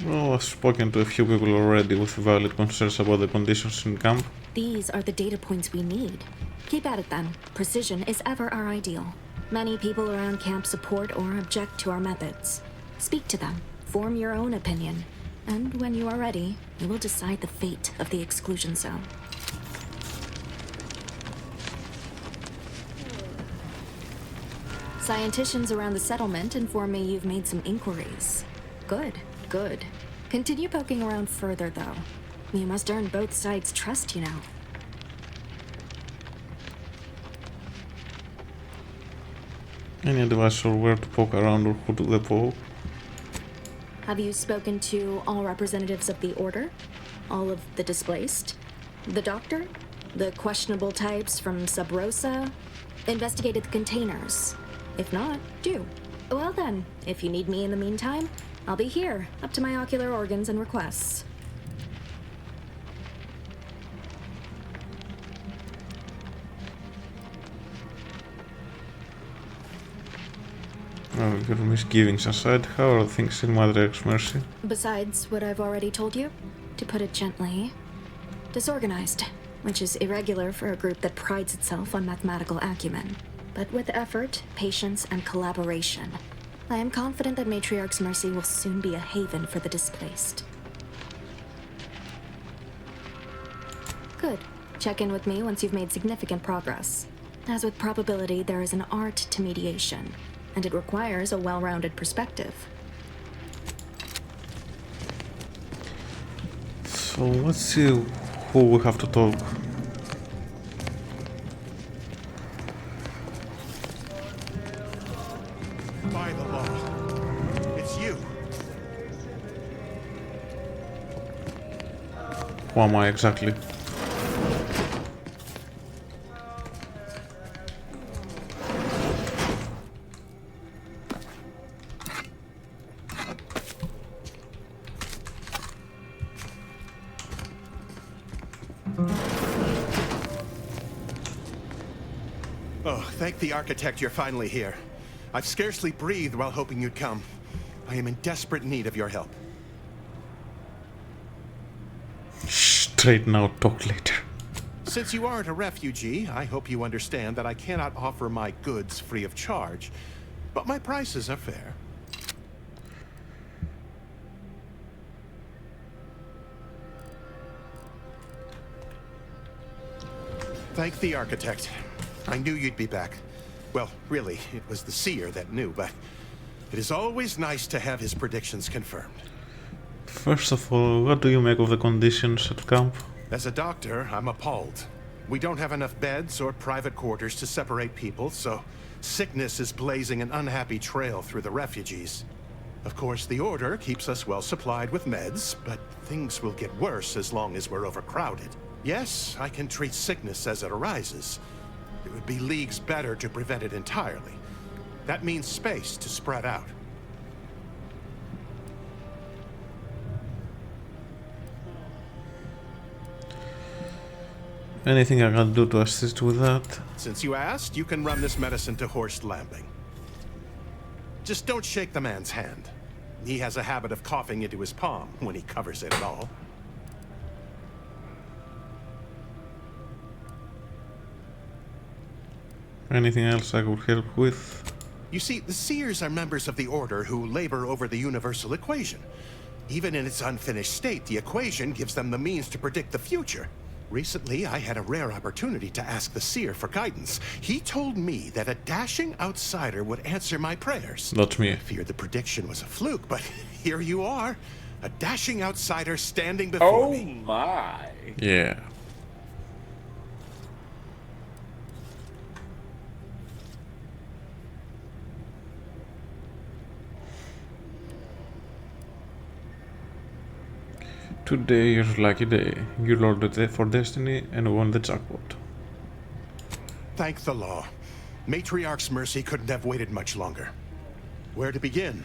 Well, I've spoken to a few people already with valid concerns about the conditions in camp. These are the data points we need. Keep at it then. Precision is ever our ideal. Many people around camp support or object to our methods. Speak to them, form your own opinion, and when you are ready, you will decide the fate of the exclusion zone. Scienticians around the settlement inform me you've made some inquiries. Good. Good. Continue poking around further, though. You must earn both sides' trust, you know. Any advice on where to poke around or who to poke? Have you spoken to all representatives of the Order? All of the displaced? The Doctor? The questionable types from Sub Rosa? Investigated the containers? If not, do. Well then, if you need me in the meantime, I'll be here, up to my ocular organs and requests. Well, your misgivings aside, how are things in Matriarch's mercy? Besides what I've already told you, to put it gently, disorganized, which is irregular for a group that prides itself on mathematical acumen. But with effort, patience, and collaboration, I am confident that Matriarch's Mercy will soon be a haven for the displaced. Good. Check in with me once you've made significant progress. As with probability, there is an art to mediation, and it requires a well-rounded perspective. So let's see who we have to talk. By the law, it's you. Who am I exactly? Oh, thank the architect you're finally here. I've scarcely breathed while hoping you'd come. I am in desperate need of your help. Straight now, talk later. Since you aren't a refugee, I hope you understand that I cannot offer my goods free of charge, but my prices are fair. Thank the architect. I knew you'd be back. Well, really, it was the seer that knew, but it is always nice to have his predictions confirmed. First of all, what do you make of the conditions at camp? As a doctor, I'm appalled. We don't have enough beds or private quarters to separate people, so sickness is blazing an unhappy trail through the refugees. Of course, the Order keeps us well supplied with meds, but things will get worse as long as we're overcrowded. Yes, I can treat sickness as it arises. It would be leagues better to prevent it entirely. That means space to spread out. Anything I can do to assist with that? Since you asked, you can run this medicine to Horst Lambing. Just don't shake the man's hand. He has a habit of coughing into his palm when he covers it at all. Anything else I could help with? You see, the Seers are members of the Order who labor over the universal equation. Even in its unfinished state, the equation gives them the means to predict the future. Recently, I had a rare opportunity to ask the Seer for guidance. He told me that a dashing outsider would answer my prayers. Not me. I feared the prediction was a fluke, but here you are. A dashing outsider standing before me. Oh my. Yeah. Today is your lucky day. You rolled for destiny and won the jackpot. Thank the law. Matriarch's Mercy couldn't have waited much longer. Where to begin?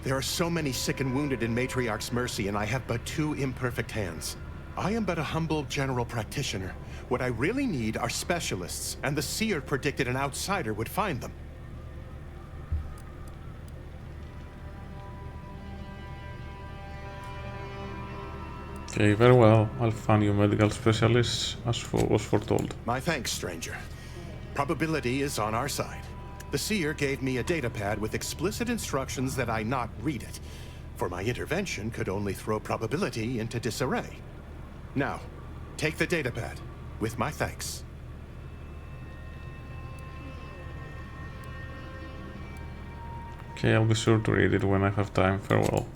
There are so many sick and wounded in Matriarch's Mercy, and I have but 2 imperfect hands. I am but a humble general practitioner. What I really need are specialists, and the Seer predicted an outsider would find them. Okay, very well. I'll find you medical specialists as was foretold. My thanks, stranger. Probability is on our side. The Seer gave me a datapad with explicit instructions that I not read it, for my intervention could only throw probability into disarray. Now, take the datapad, with my thanks. Okay, I'll be sure to read it when I have time. Farewell.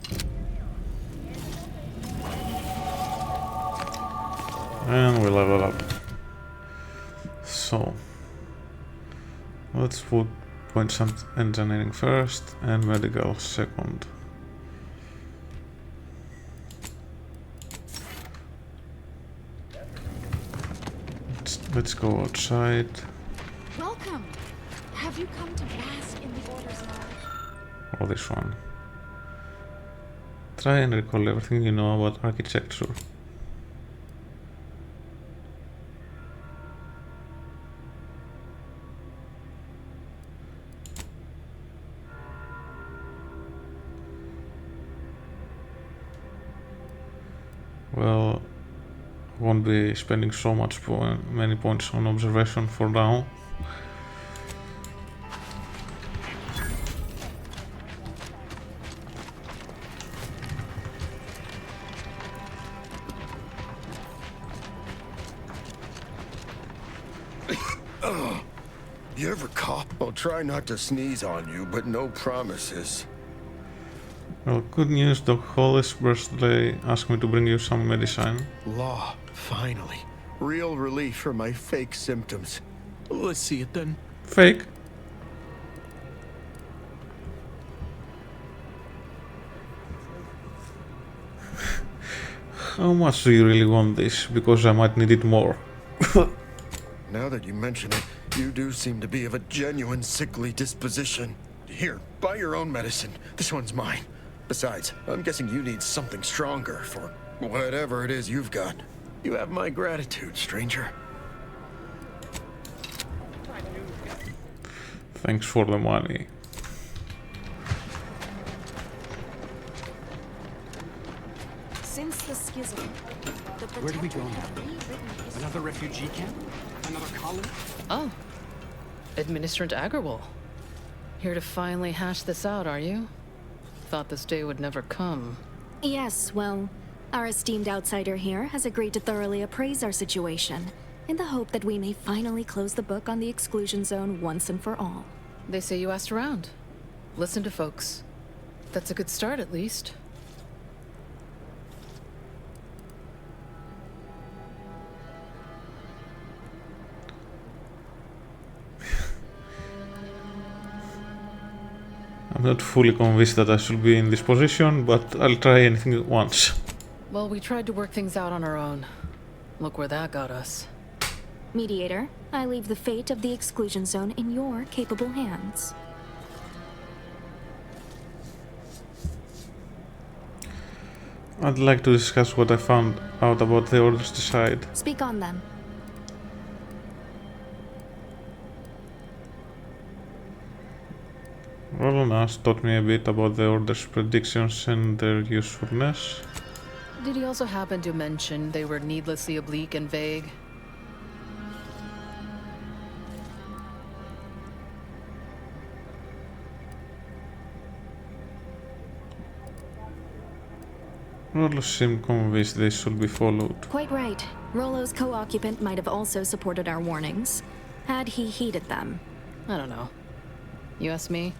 And we level up. So let's put points on engineering first and medical second. Let's go outside. Welcome. Have you come to bask in the Order's knowledge? Or this one. Try and recall everything you know about architecture. Well, won't be spending so many points on observation for now. Ugh. You ever cough? I'll try not to sneeze on you, but no promises. Well, good news, Doc Hollis' birthday asked me to bring you some medicine. Law, finally. Real relief for my fake symptoms. Let's see it then. Fake? How much do you really want this? Because I might need it more. Now that you mention it, you do seem to be of a genuine sickly disposition. Here, buy your own medicine. This one's mine. Besides, I'm guessing you need something stronger for whatever it is you've got. You have my gratitude, stranger. Thanks for the money. Since the schism, Where do we go now? Another refugee camp? Another colony? Oh. Administrant Agarwal. Here to finally hash this out, are you? Thought this day would never come. Yes, well, our esteemed outsider here has agreed to thoroughly appraise our situation, in the hope that we may finally close the book on the exclusion zone once and for all. They say you asked around. Listen to folks. That's a good start, at least. I'm not fully convinced that I should be in this position, but I'll try anything once. Well, we tried to work things out on our own. Look where that got us. Mediator, I leave the fate of the exclusion zone in your capable hands. I'd like to discuss what I found out about the Order's Decide. Speak on them. Rolonas taught me a bit about the Order's predictions and their usefulness. Did he also happen to mention they were needlessly oblique and vague? Rolo seemed convinced they should be followed. Quite right. Rolo's co-occupant might have also supported our warnings, had he heeded them. I don't know. You ask me?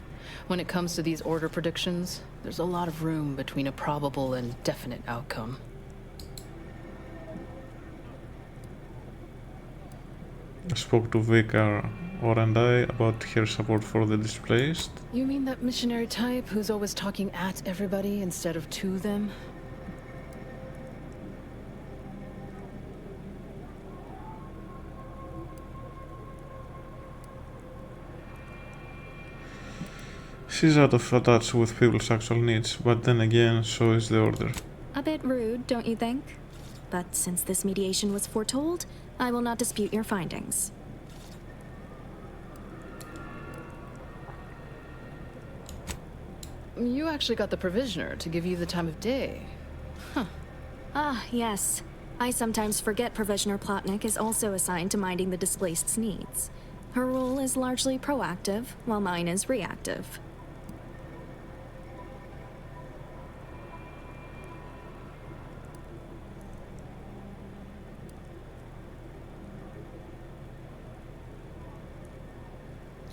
When it comes to these Order predictions, there's a lot of room between a probable and definite outcome. I spoke to Vicar and I about her support for the displaced. You mean that missionary type who's always talking at everybody instead of to them? She's out of touch with people's actual needs, but then again, so is the Order. A bit rude, don't you think? But since this mediation was foretold, I will not dispute your findings. You actually got the Provisioner to give you the time of day. Huh. Ah, yes. I sometimes forget Provisioner Plotnik is also assigned to minding the displaced's needs. Her role is largely proactive, while mine is reactive.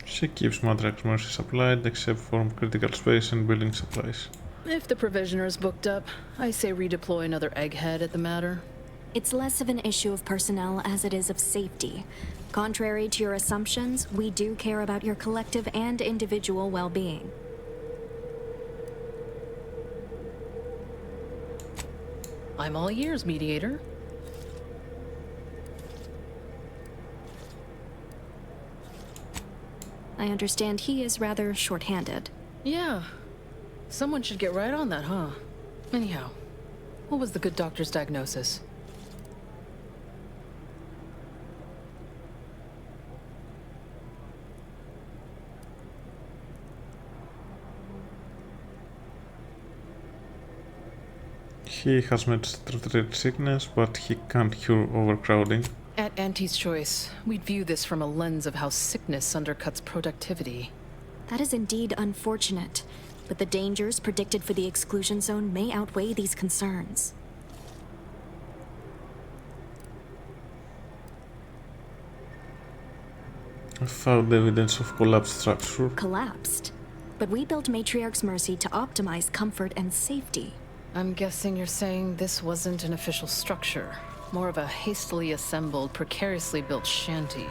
She keeps Madrax Mercy supplied, except for critical space and building supplies. If the Provisioner is booked up, I say redeploy another egghead at the matter. It's less of an issue of personnel as it is of safety. Contrary to your assumptions, we do care about your collective and individual well-being. I'm all ears, Mediator. I understand he is rather short-handed. Yeah. Someone should get right on that, huh? Anyhow, what was the good doctor's diagnosis? He has med-treated sickness, but he can't cure overcrowding. At Auntie's choice, we'd view this from a lens of how sickness undercuts productivity. That is indeed unfortunate, but the dangers predicted for the exclusion zone may outweigh these concerns. I found evidence of collapsed structure. Collapsed? But we built Matriarch's Mercy to optimize comfort and safety. I'm guessing you're saying this wasn't an official structure. More of a hastily assembled, precariously built shanty.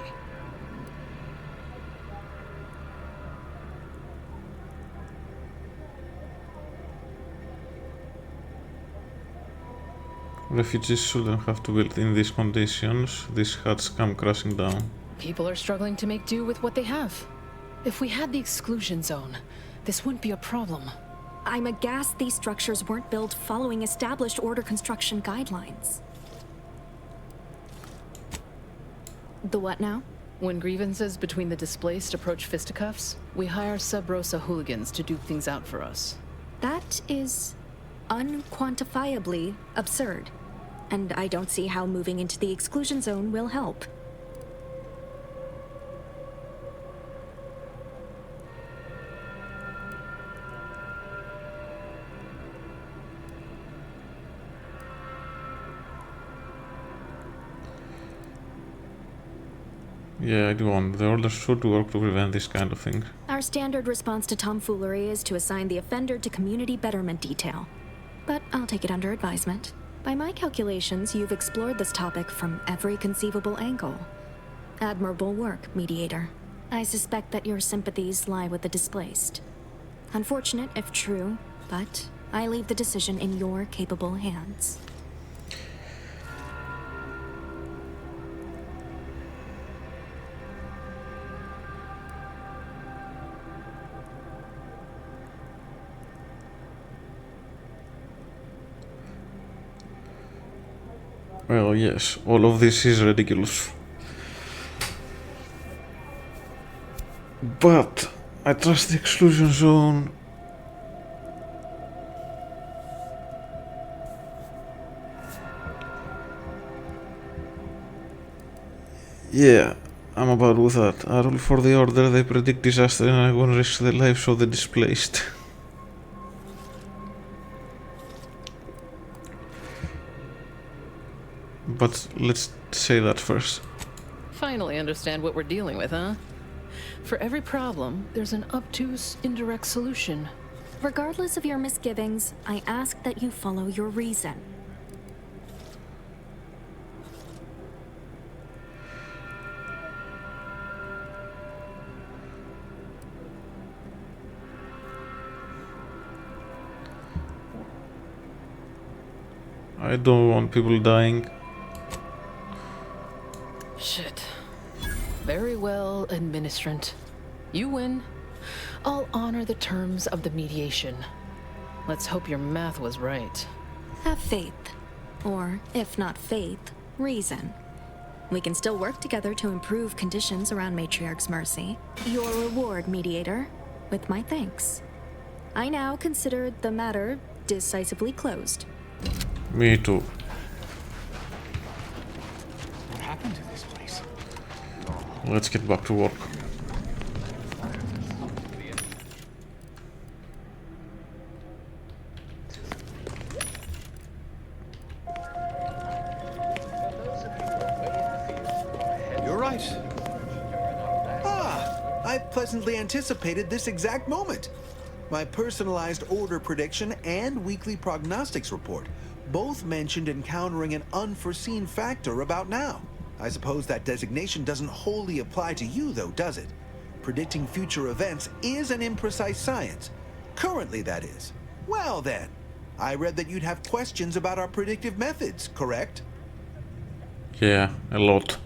Refugees shouldn't have to build in these conditions. These huts come crashing down. People are struggling to make do with what they have. If we had the exclusion zone, this wouldn't be a problem. I'm aghast these structures weren't built following established order construction guidelines. The what now? When grievances between the displaced approach fisticuffs, we hire Sub Rosa hooligans to duke things out for us. That is unquantifiably absurd. And I don't see how moving into the exclusion zone will help. Yeah, I do want. The order should work to prevent this kind of thing. Our standard response to tomfoolery is to assign the offender to community betterment detail. But I'll take it under advisement. By my calculations, you've explored this topic from every conceivable angle. Admirable work, Mediator. I suspect that your sympathies lie with the displaced. Unfortunate if true, but I leave the decision in your capable hands. Well, yes, all of this is ridiculous. But I trust the exclusion zone. Yeah, I'm about with that. I rule for the order, they predict disaster and I won't risk the lives of the displaced. But let's say that first. Finally understand what we're dealing with, huh? For every problem, there's an obtuse, indirect solution. Regardless of your misgivings, I ask that you follow your reason. I don't want people dying. Shit. Very well, administrant. You win. I'll honor the terms of the mediation. Let's hope your math was right. Have faith. Or, if not faith, reason. We can still work together to improve conditions around Matriarch's Mercy. Your reward, Mediator, with my thanks. I now consider the matter decisively closed. Me too. What happened to this place? Let's get back to work. You're right. I pleasantly anticipated this exact moment. My personalized order prediction and weekly prognostics report both mentioned encountering an unforeseen factor about now. I suppose that designation doesn't wholly apply to you, though, does it? Predicting future events is an imprecise science. Currently, that is. Well, then. I read that you'd have questions about our predictive methods, correct? Yeah, a lot.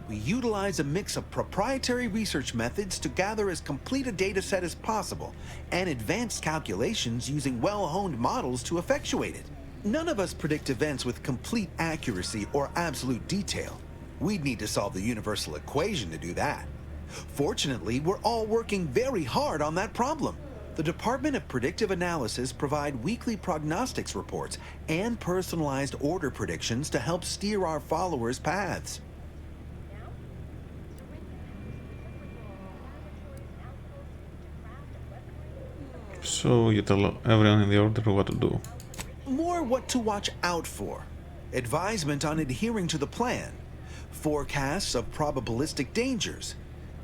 We utilize a mix of proprietary research methods to gather as complete a data set as possible, and advanced calculations using well-honed models to effectuate it. None of us predict events with complete accuracy or absolute detail. We'd need to solve the universal equation to do that. Fortunately, we're all working very hard on that problem. The Department of Predictive Analysis provide weekly prognostics reports and personalized order predictions to help steer our followers' paths. So you tell everyone in the order what to do. More or what to watch out for, advisement on adhering to the plan, forecasts of probabilistic dangers,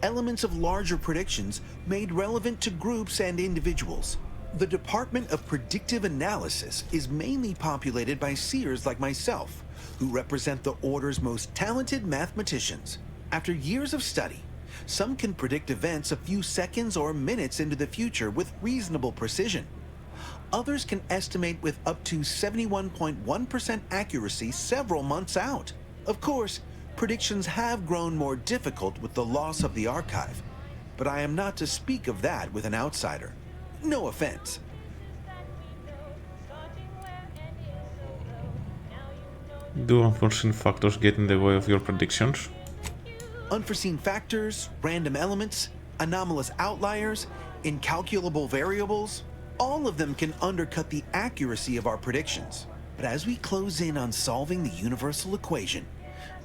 elements of larger predictions made relevant to groups and individuals. The Department of Predictive Analysis is mainly populated by seers like myself, who represent the Order's most talented mathematicians. After years of study, some can predict events a few seconds or minutes into the future with reasonable precision. Others can estimate with up to 71.1% accuracy several months out. Of course, predictions have grown more difficult with the loss of the archive, but I am not to speak of that with an outsider. No offense. Do unforeseen factors get in the way of your predictions? Unforeseen factors, random elements, anomalous outliers, incalculable variables, all of them can undercut the accuracy of our predictions. But as we close in on solving the universal equation,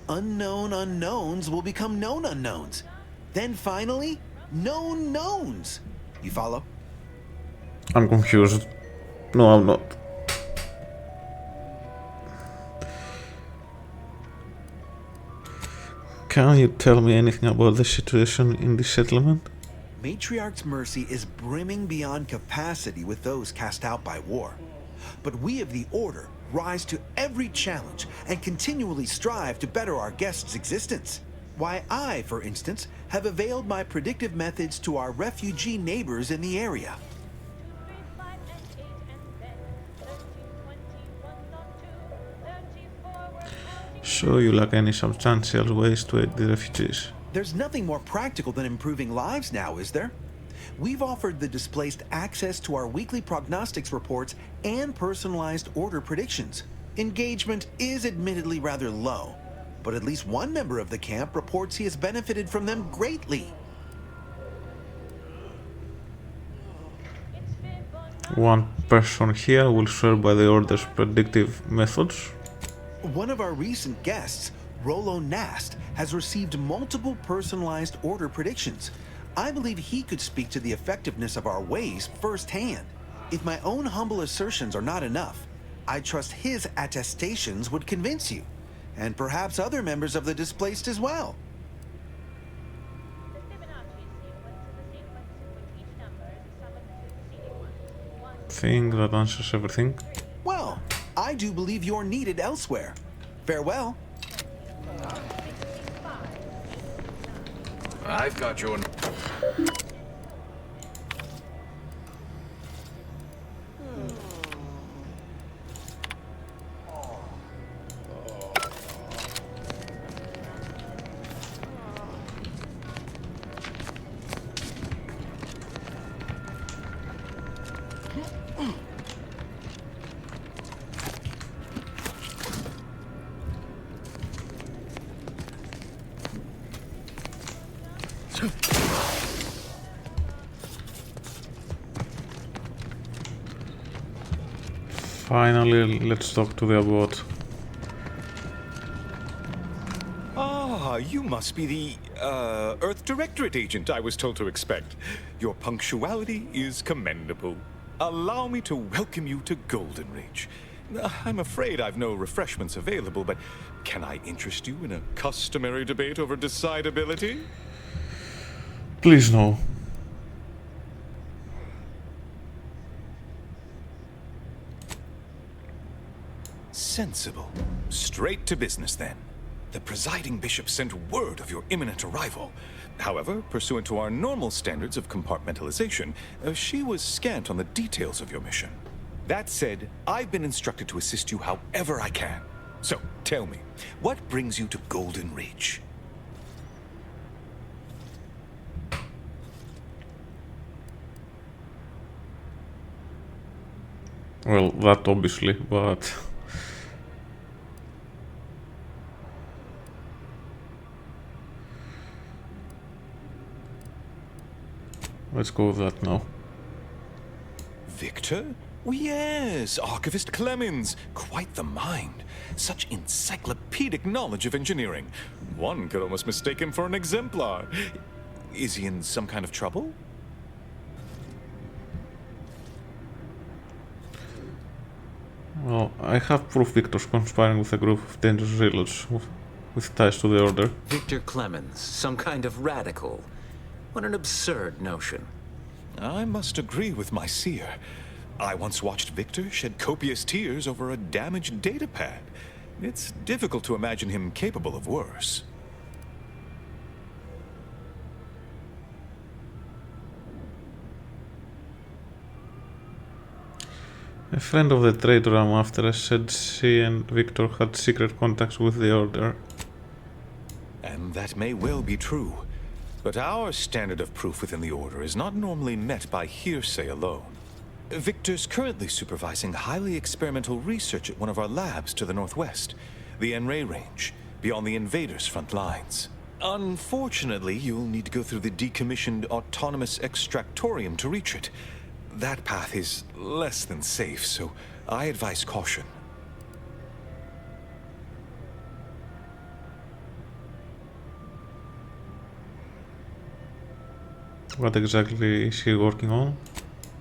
unknown unknowns will become known unknowns. Then finally, known knowns. You follow? I'm confused. No, I'm not. Can you tell me anything about the situation in this settlement? Matriarch's mercy is brimming beyond capacity with those cast out by war. But we of the Order rise to every challenge and continually strive to better our guests' existence. Why, I, for instance, have availed my predictive methods to our refugee neighbors in the area. So you lack any substantial ways to aid the refugees? There's nothing more practical than improving lives now, is there? We've offered the displaced access to our weekly prognostics reports and personalized Order predictions. Engagement is admittedly rather low, but at least one member of the camp reports he has benefited from them greatly. One person here will swear by the Order's predictive methods. One of our recent guests, Rollo Nast, has received multiple personalized Order predictions. I believe he could speak to the effectiveness of our ways firsthand. If my own humble assertions are not enough, I trust his attestations would convince you, and perhaps other members of the displaced as well. Think that answers everything. Well, I do believe you're needed elsewhere. Farewell. I've got your... Finally, let's talk to the abbot. Ah, you must be the, Earth Directorate Agent I was told to expect. Your punctuality is commendable. Allow me to welcome you to Golden Reach. I'm afraid I've no refreshments available, but can I interest you in a customary debate over decidability? Please no. Sensible. Straight to business, then. The presiding bishop sent word of your imminent arrival. However, pursuant to our normal standards of compartmentalization, she was scant on the details of your mission. That said, I've been instructed to assist you however I can. So, tell me, what brings you to Golden Reach? Well, that obviously, but... let's go with that now. Victor? Oh, yes, Archivist Clemens. Quite the mind. Such encyclopedic knowledge of engineering. One could almost mistake him for an exemplar. Is he in some kind of trouble? Well, I have proof Victor's conspiring with a group of dangerous reloads with ties to the Order. Victor Clemens, some kind of radical. What an absurd notion. I must agree with my seer. I once watched Victor shed copious tears over a damaged datapad. It's difficult to imagine him capable of worse. A friend of the traitor I'm after said she and Victor had secret contacts with the Order. And that may well be true. But our standard of proof within the Order is not normally met by hearsay alone. Victor's currently supervising highly experimental research at one of our labs to the northwest, the N-Ray range, beyond the invaders' front lines. Unfortunately, you'll need to go through the decommissioned autonomous extractorium to reach it. That path is less than safe, so I advise caution. What exactly is he working on?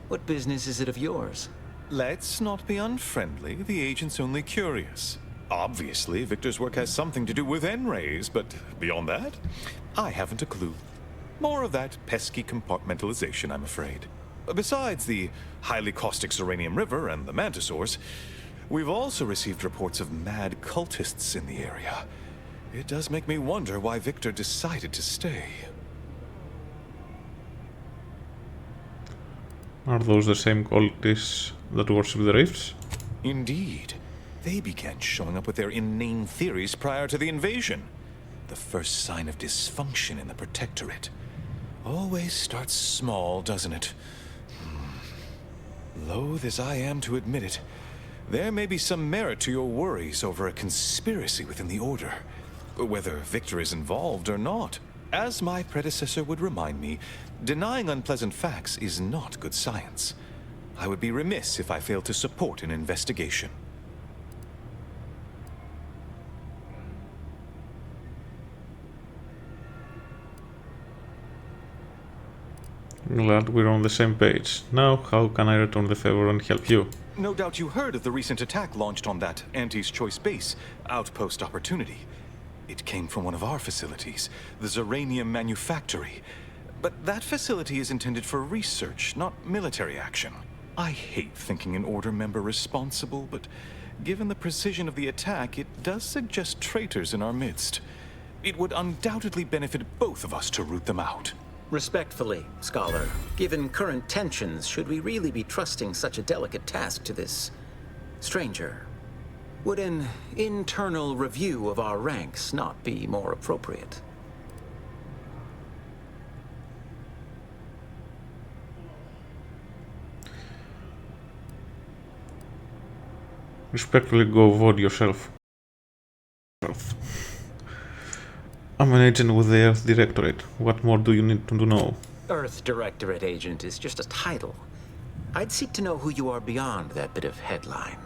What business is it of yours? Let's not be unfriendly. The agent's only curious. Obviously, Victor's work has something to do with N-rays, but beyond that, I haven't a clue. More of that pesky compartmentalization, I'm afraid. Besides the highly caustic Serenium River and the Mantisaurs, we've also received reports of mad cultists in the area. It does make me wonder why Victor decided to stay. Are those the same cultists that worship the rifts? Indeed. They began showing up with their inane theories prior to the invasion. The first sign of dysfunction in the Protectorate. Always starts small, doesn't it? Loath as I am to admit it, there may be some merit to your worries over a conspiracy within the Order, whether Victor is involved or not. As my predecessor would remind me, denying unpleasant facts is not good science. I would be remiss if I failed to support an investigation. Glad we're on the same page. Now, how can I return the favor and help you? No doubt you heard of the recent attack launched on that Anti's Choice base, Outpost Opportunity. It came from one of our facilities, the Zeranium Manufactory. But that facility is intended for research, not military action. I hate thinking an Order member responsible, but given the precision of the attack, it does suggest traitors in our midst. It would undoubtedly benefit both of us to root them out. Respectfully, Scholar, given current tensions, should we really be trusting such a delicate task to this stranger? Would an internal review of our ranks not be more appropriate? Respectfully go vote yourself. I'm an agent with the Earth Directorate. What more do you need to know? Earth Directorate Agent is just a title. I'd seek to know who you are beyond that bit of headline.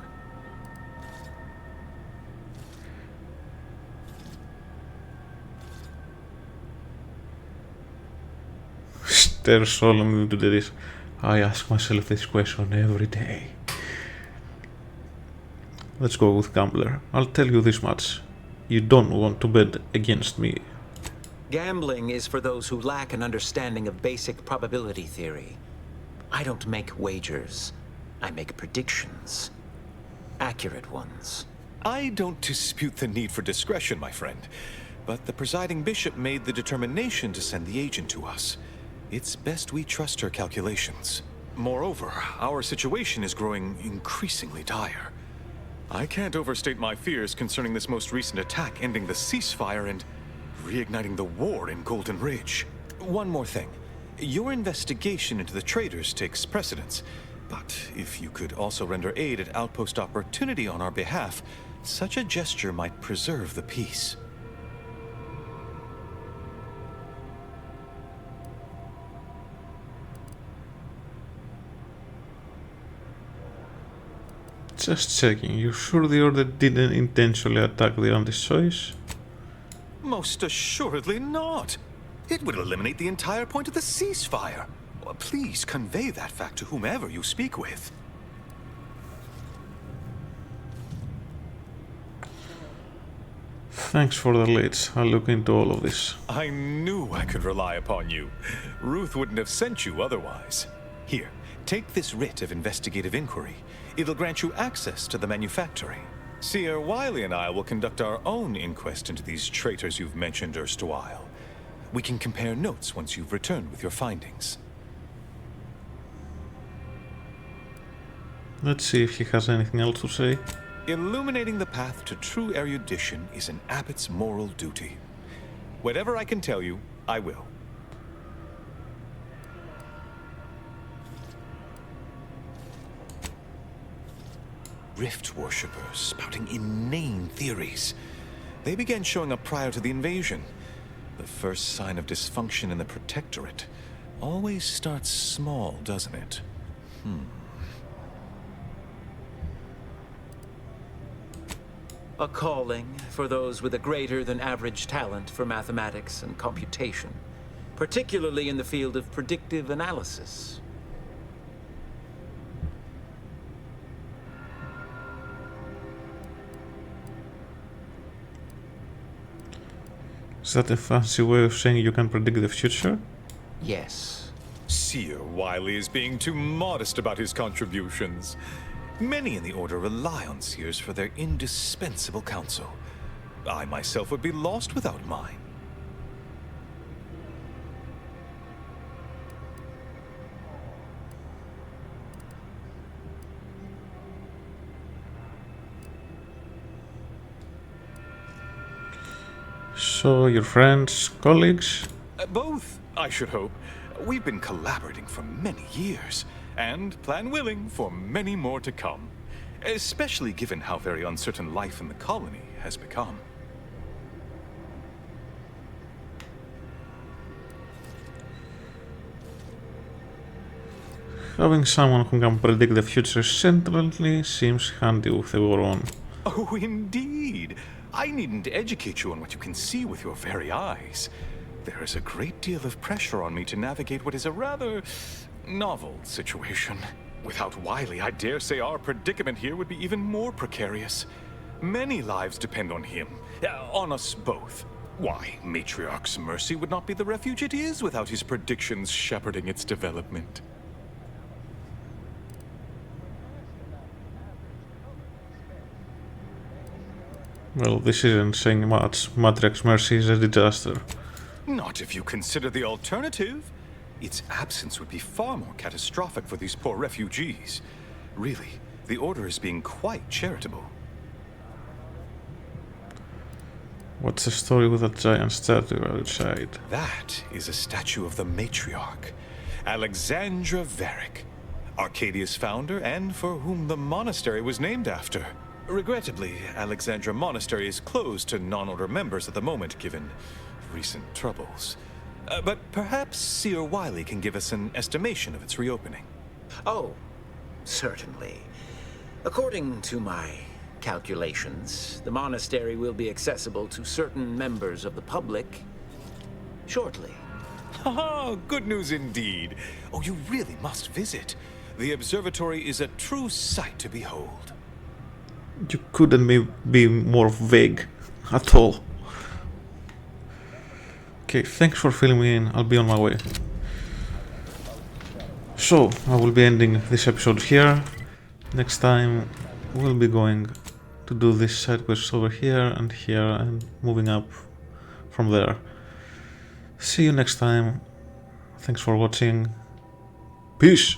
Stare solemnly into this. I ask myself this question every day. Let's go with Gambler. I'll tell you this much. You don't want to bet against me. Gambling is for those who lack an understanding of basic probability theory. I don't make wagers. I make predictions. Accurate ones. I don't dispute the need for discretion, my friend. But the presiding bishop made the determination to send the agent to us. It's best we trust her calculations. Moreover, our situation is growing increasingly dire. I can't overstate my fears concerning this most recent attack ending the ceasefire and reigniting the war in Golden Ridge. One more thing. Your investigation into the traitors takes precedence, but if you could also render aid at Outpost Opportunity on our behalf, such a gesture might preserve the peace. Just checking, you sure the Order didn't intentionally attack the Anti-Choice? Most assuredly not. It would eliminate the entire point of the ceasefire. Please convey that fact to whomever you speak with. Thanks for the leads. I'll look into all of this. I knew I could rely upon you. Ruth wouldn't have sent you otherwise. Here, take this writ of investigative inquiry. It'll grant you access to the manufactory. Seer Wiley and I will conduct our own inquest into these traitors you've mentioned erstwhile. We can compare notes once you've returned with your findings. Let's see if he has anything else to say. Illuminating the path to true erudition is an abbot's moral duty. Whatever I can tell you, I will. Rift worshippers spouting inane theories. They began showing up prior to the invasion. The first sign of dysfunction in the Protectorate always starts small, doesn't it? A calling for those with a greater than average talent for mathematics and computation, particularly in the field of predictive analysis. Is that a fancy way of saying you can predict the future? Yes. Seer Wiley is being too modest about his contributions. Many in the Order rely on Seers for their indispensable counsel. I myself would be lost without mine. So, your friends, colleagues? Both, I should hope. We've been collaborating for many years, and, plan willing, for many more to come. Especially given how very uncertain life in the colony has become. Having someone who can predict the future centrally seems handy with the war on. Oh, indeed. I needn't educate you on what you can see with your very eyes. There is a great deal of pressure on me to navigate what is a rather novel situation. Without Wiley, I dare say our predicament here would be even more precarious. Many lives depend on him, on us both. Why, Matriarch's Mercy would not be the refuge it is without his predictions shepherding its development. Well, this isn't saying much. Matriarch's Mercy is a disaster. Not if you consider the alternative. Its absence would be far more catastrophic for these poor refugees. Really, the Order is being quite charitable. What's the story with that giant statue outside? That is a statue of the Matriarch, Alexandra Varick, Arcadia's founder and for whom the monastery was named after. Regrettably, Alexandra Monastery is closed to non-Order members at the moment, given recent troubles. But perhaps Seer Wiley can give us an estimation of its reopening. Oh, certainly. According to my calculations, the monastery will be accessible to certain members of the public shortly. Oh, good news indeed. Oh, you really must visit. The observatory is a true sight to behold. You couldn't be more vague at all. Okay, thanks for filling me in. I'll be on my way. So, I will be ending this episode here. Next time, we'll be going to do this side quest over here and moving up from there. See you next time. Thanks for watching. Peace!